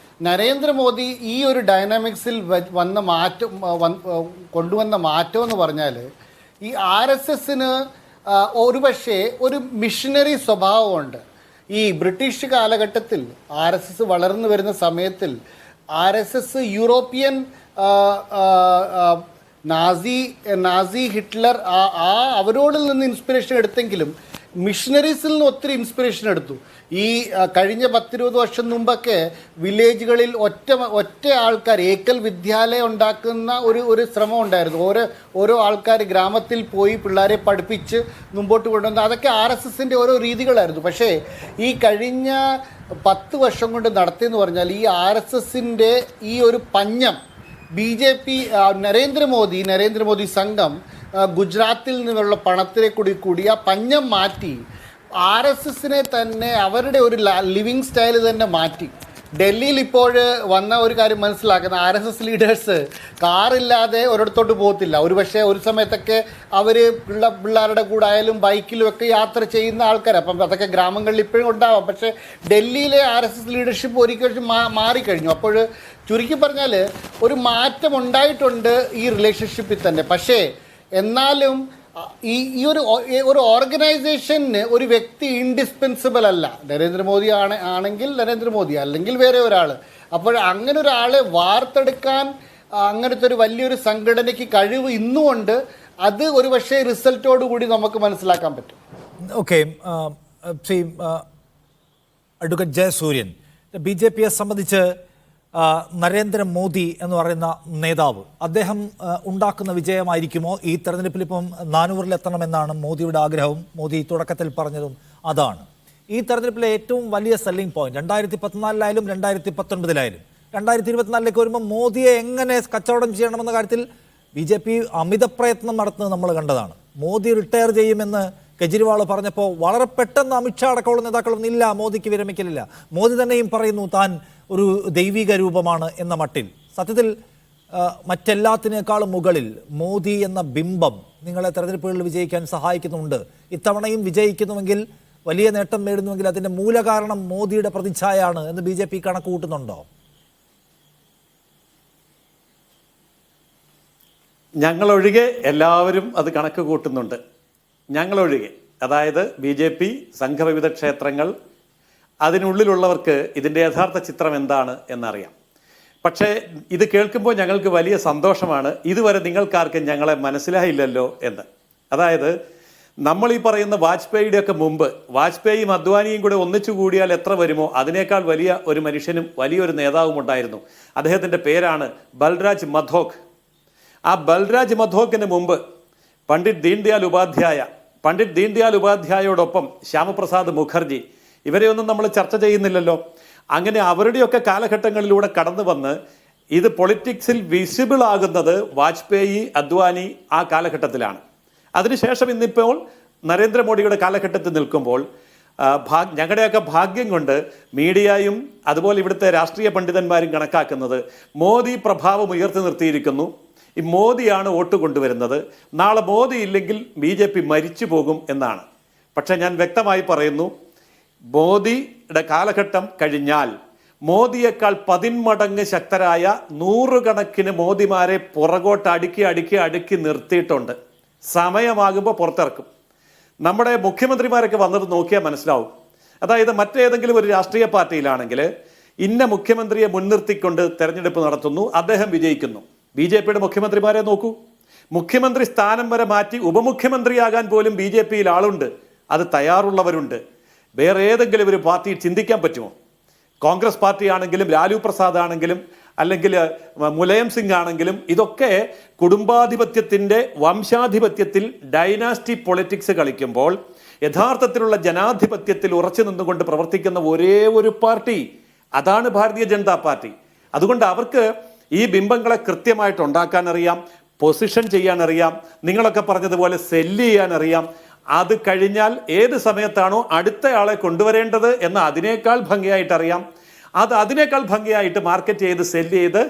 നരേന്ദ്രമോദി ഈ ഒരു ഡൈനാമിക്സിൽ വന്ന മാറ്റം കൊണ്ടുവന്ന മാറ്റം എന്ന് പറഞ്ഞാൽ ഈ RSSന് ഒരുപക്ഷെ ഒരു മിഷനറി സ്വഭാവമുണ്ട്. ഈ ബ്രിട്ടീഷ് കാലഘട്ടത്തിൽ RSS വളർന്നു വരുന്ന സമയത്തിൽ RSS യൂറോപ്യൻ നാസി ഹിറ്റ്ലർ അവരോട് നിന്ന് ഇൻസ്പിറേഷൻ എടുത്തെങ്കിലും മിഷനറീസിൽ നിന്ന് ഒത്തിരി ഇൻസ്പിറേഷൻ എടുത്തു. ഈ കഴിഞ്ഞ 10-20 വർഷം മുമ്പൊക്കെ വില്ലേജുകളിൽ ഒറ്റ ആൾക്കാർ ഏക്കൽ വിദ്യാലയം ഉണ്ടാക്കുന്ന ഒരു ശ്രമം ഉണ്ടായിരുന്നു. ഓരോ ആൾക്കാർ ഗ്രാമത്തിൽ പോയി പിള്ളേരെ പഠിപ്പിച്ച് മുമ്പോട്ട് കൊണ്ടുവന്ന അതൊക്കെ RSSൻ്റെ ഓരോ രീതികളായിരുന്നു. പക്ഷേ ഈ കഴിഞ്ഞ 10 വർഷം കൊണ്ട് നടത്തിയെന്ന് പറഞ്ഞാൽ ഈ RSSൻ്റെ ഈ ഒരു പഞ്ഞം BJP നരേന്ദ്രമോദി സംഘം ഗുജറാത്തിൽ നിന്നുള്ള പണത്തിനെ കൂടി ആ പഞ്ഞം മാറ്റി RSSനെ തന്നെ അവരുടെ ഒരു ലിവിങ് സ്റ്റൈൽ തന്നെ മാറ്റി. ഡൽഹിയിൽ ഇപ്പോൾ വന്ന ഒരു കാര്യം മനസ്സിലാക്കുന്ന RSS ലീഡേഴ്സ് കാറില്ലാതെ ഒരിടത്തോട്ട് പോകത്തില്ല. ഒരു സമയത്തൊക്കെ അവർ പിള്ളേരുടെ കൂടെ ആയാലും ബൈക്കിലും ഒക്കെ യാത്ര ചെയ്യുന്ന ആൾക്കാർ. അപ്പം അതൊക്കെ ഗ്രാമങ്ങളിൽ ഇപ്പോഴും ഉണ്ടാവാം. പക്ഷേ ഡൽഹിയിലെ RSS ലീഡർഷിപ്പ് ഒരിക്കലും മാറിക്കഴിഞ്ഞു. അപ്പോൾ ചുരുക്കി പറഞ്ഞാൽ ഒരു മാറ്റം ഉണ്ടായിട്ടുണ്ട് ഈ റിലേഷൻഷിപ്പിൽ തന്നെ. പക്ഷേ എന്നാലും ഈ ഒരു ഓർഗനൈസേഷന് ഒരു വ്യക്തി ഇൻഡിസ്പെൻസിബിൾ അല്ല. നരേന്ദ്രമോദി ആണെങ്കിൽ നരേന്ദ്രമോദി, അല്ലെങ്കിൽ വേറെ ഒരാൾ. അപ്പോൾ അങ്ങനെ ഒരാളെ വാർത്തെടുക്കാൻ അങ്ങനത്തെ ഒരു വലിയൊരു സംഘടനയ്ക്ക് കഴിവ് ഇന്നുമുണ്ട്. അത് ഒരു പക്ഷേ റിസൾട്ടോടു കൂടി നമുക്ക് മനസ്സിലാക്കാൻ പറ്റും. ഓക്കെ, ശ്രീ അഡ്വക്കേറ്റ് ജയസൂര്യൻ, BJPയെ സംബന്ധിച്ച് നരേന്ദ്രമോദി എന്ന് പറയുന്ന നേതാവ്, അദ്ദേഹം ഉണ്ടാക്കുന്ന വിജയമായിരിക്കുമോ ഈ തെരഞ്ഞെടുപ്പിൽ? ഇപ്പം 400-ലെത്തണമെന്നാണ് മോദിയുടെ ആഗ്രഹം. മോദി തുടക്കത്തിൽ പറഞ്ഞതും അതാണ്. ഈ തെരഞ്ഞെടുപ്പിലെ ഏറ്റവും വലിയ സെല്ലിംഗ് പോയിന്റ് 2014-ലായാലും 2019-ലായാലും 2024-ലേക്ക് വരുമ്പോൾ മോദിയെ എങ്ങനെ കച്ചവടം ചെയ്യണമെന്ന കാര്യത്തിൽ BJP അമിത പ്രയത്നം നടത്തുന്നത് നമ്മൾ കണ്ടതാണ്. മോദി റിട്ടയർ ചെയ്യുമെന്ന് കെജ്രിവാൾ പറഞ്ഞപ്പോൾ വളരെ പെട്ടെന്ന് അമിത്ഷാ അടക്കമുള്ള നേതാക്കളൊന്നും ഇല്ല, മോദിക്ക് വിരമിക്കലില്ല. മോദി തന്നെയും പറയുന്നു താൻ ഒരു ദൈവിക രൂപമാണ് എന്ന മട്ടിൽ. സത്യത്തിൽ മറ്റെല്ലാത്തിനേക്കാളും മുകളിൽ മോദി എന്ന ബിംബം നിങ്ങളെ തെരഞ്ഞെടുപ്പുകളിൽ വിജയിക്കാൻ സഹായിക്കുന്നുണ്ട്. ഇത്തവണയും വിജയിക്കുന്നുവെങ്കിൽ, വലിയ നേട്ടം നേടുന്നുവെങ്കിൽ അതിൻ്റെ മൂലകാരണം മോദിയുടെ പ്രതിച്ഛായയാണ് എന്ന് BJP കണക്ക് കൂട്ടുന്നുണ്ടോ? ഞങ്ങളൊഴികെ എല്ലാവരും അത് കണക്ക് കൂട്ടുന്നുണ്ട്. ഞങ്ങളൊഴികെ, അതായത് BJP സംഘവിവിധ ക്ഷേത്രങ്ങൾ, അതിനുള്ളിലുള്ളവർക്ക് ഇതിൻ്റെ യഥാർത്ഥ ചിത്രം എന്താണ് എന്നറിയാം. പക്ഷേ ഇത് കേൾക്കുമ്പോൾ ഞങ്ങൾക്ക് വലിയ സന്തോഷമാണ്. ഇതുവരെ നിങ്ങൾക്കാർക്കും ഞങ്ങളെ മനസ്സിലായില്ലല്ലോ എന്ന്. അതായത് നമ്മൾ ഈ പറയുന്ന വാജ്പേയിയുടെയൊക്കെ മുമ്പ്, വാജ്പേയിയും അദ്വാനിയും കൂടെ ഒന്നിച്ചു കൂടിയാൽ എത്ര വരുമോ അതിനേക്കാൾ വലിയ ഒരു മനുഷ്യനും വലിയൊരു നേതാവും ഉണ്ടായിരുന്നു. അദ്ദേഹത്തിൻ്റെ പേരാണ് ബൽരാജ് മധോക്. ആ ബൽരാജ് മധോക്കിന് മുമ്പ് പണ്ഡിറ്റ് ദീൻദയാൽ ഉപാധ്യായോടൊപ്പം ശ്യാമപ്രസാദ് മുഖർജി, ഇവരെയൊന്നും നമ്മൾ ചർച്ച ചെയ്യുന്നില്ലല്ലോ. അങ്ങനെ അവരുടെയൊക്കെ കാലഘട്ടങ്ങളിലൂടെ കടന്നു വന്ന് ഇത് പൊളിറ്റിക്സിൽ വിസിബിൾ ആകുന്നത് വാജ്പേയി, അദ്വാനി ആ കാലഘട്ടത്തിലാണ്. അതിനുശേഷം ഇന്നിപ്പോൾ നരേന്ദ്രമോദിയുടെ കാലഘട്ടത്തിൽ നിൽക്കുമ്പോൾ ഞങ്ങളുടെയൊക്കെ ഭാഗ്യം കൊണ്ട് മീഡിയയും അതുപോലെ ഇവിടുത്തെ രാഷ്ട്രീയ പണ്ഡിതന്മാരും കണക്കാക്കുന്നത് മോദി പ്രഭാവം ഉയർത്തി നിർത്തിയിരിക്കുന്നു. ഈ മോദിയാണ് വോട്ട് കൊണ്ടുവരുന്നത്. നാളെ മോദി ഇല്ലെങ്കിൽ BJP മരിച്ചു പോകും എന്നാണ്. പക്ഷേ ഞാൻ വ്യക്തമായി പറയുന്നു, മോദിയുടെ കാലഘട്ടം കഴിഞ്ഞാൽ മോദിയേക്കാൾ 10 മടങ്ങ് ശക്തരായ 100 കണക്കിന് മോദിമാരെ പുറകോട്ട് അടുക്കി നിർത്തിയിട്ടുണ്ട്. സമയമാകുമ്പോൾ പുറത്തിറക്കും. നമ്മുടെ മുഖ്യമന്ത്രിമാരൊക്കെ വന്നത് നോക്കിയാൽ മനസ്സിലാവും. അതായത് മറ്റേതെങ്കിലും ഒരു രാഷ്ട്രീയ പാർട്ടിയിലാണെങ്കിൽ ഇന്ന മുഖ്യമന്ത്രിയെ മുൻനിർത്തിക്കൊണ്ട് തെരഞ്ഞെടുപ്പ് നടത്തുന്നു, അദ്ദേഹം വിജയിക്കുന്നു. BJPയുടെ മുഖ്യമന്ത്രിമാരെ നോക്കൂ. മുഖ്യമന്ത്രി സ്ഥാനം വരെ മാറ്റി ഉപമുഖ്യമന്ത്രിയാകാൻ പോലും BJPയിൽ ആളുണ്ട്, അത് തയ്യാറുള്ളവരുണ്ട്. വേറെ ഏതെങ്കിലും ഒരു പാർട്ടി ചിന്തിക്കാൻ പറ്റുമോ? കോൺഗ്രസ് പാർട്ടി ആണെങ്കിലും ലാലു പ്രസാദ് ആണെങ്കിലും അല്ലെങ്കിൽ മുലയം സിംഗ് ആണെങ്കിലും ഇതൊക്കെ കുടുംബാധിപത്യത്തിൻ്റെ വംശാധിപത്യത്തിൽ ഡൈനാസ്റ്റി പൊളിറ്റിക്സ് കളിക്കുമ്പോൾ യഥാർത്ഥത്തിലുള്ള ജനാധിപത്യത്തിൽ ഉറച്ചു നിന്നുകൊണ്ട് പ്രവർത്തിക്കുന്ന ഒരേ ഒരു പാർട്ടി അതാണ് ഭാരതീയ ജനതാ പാർട്ടി. അതുകൊണ്ട് അവർക്ക് ഈ ബിംബങ്ങളെ കൃത്യമായിട്ട് ഉണ്ടാക്കാൻ അറിയാം, പൊസിഷൻ ചെയ്യാൻ അറിയാം, നിങ്ങളൊക്കെ പറഞ്ഞതുപോലെ സെല്ല് ചെയ്യാൻ അറിയാം. അത് കഴിഞ്ഞാൽ ഏത് സമയത്താണോ അടുത്തയാളെ കൊണ്ടുവരേണ്ടത് എന്ന് അതിനേക്കാൾ ഭംഗിയായിട്ട് അറിയാം. അതിനേക്കാൾ ഭംഗിയായിട്ട് മാർക്കറ്റ് ചെയ്ത് സെല്ല് ചെയ്ത്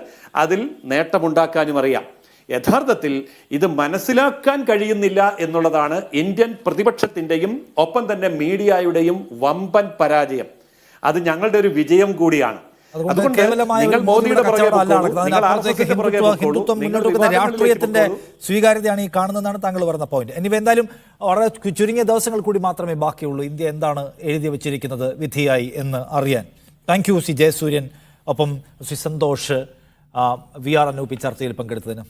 അതിൽ നേട്ടമുണ്ടാക്കാനും അറിയാം. യഥാർത്ഥത്തിൽ ഇത് മനസ്സിലാക്കാൻ കഴിയുന്നില്ല എന്നുള്ളതാണ് ഇന്ത്യൻ പ്രതിപക്ഷത്തിൻ്റെയും ഒപ്പം തന്നെ മീഡിയയുടെയും വമ്പൻ പരാജയം. അത് ഞങ്ങളുടെ ഒരു വിജയം കൂടിയാണ്. അതുകൊണ്ട് നിങ്ങൾ മോദിയുടെ പുറകെ പോകുന്നു, നിങ്ങൾ ആർഎസ്എസിന്റെ പുറകെ പോകുന്നു, നിങ്ങൾ രാഷ്ട്രീയത്തിന്റെ സ്വീകാര്യതയാണ് ഈ കാണുന്നതെന്നാണ് താങ്കൾ പറഞ്ഞ പോയിന്റ്. ഇനി എന്തായാലും വളരെ ചുരുങ്ങിയ ദിവസങ്ങൾ കൂടി മാത്രമേ ബാക്കിയുള്ളൂ ഇന്ത്യ എന്താണ് എഴുതി വെച്ചിരിക്കുന്നത് വിധിയായി എന്ന് അറിയാൻ. താങ്ക് യു ശ്രീ ജയസൂര്യൻ, ഒപ്പം ശ്രീ സന്തോഷ്, വി ആർ അനൂപി ചർച്ചയിൽ പങ്കെടുത്തതിന്.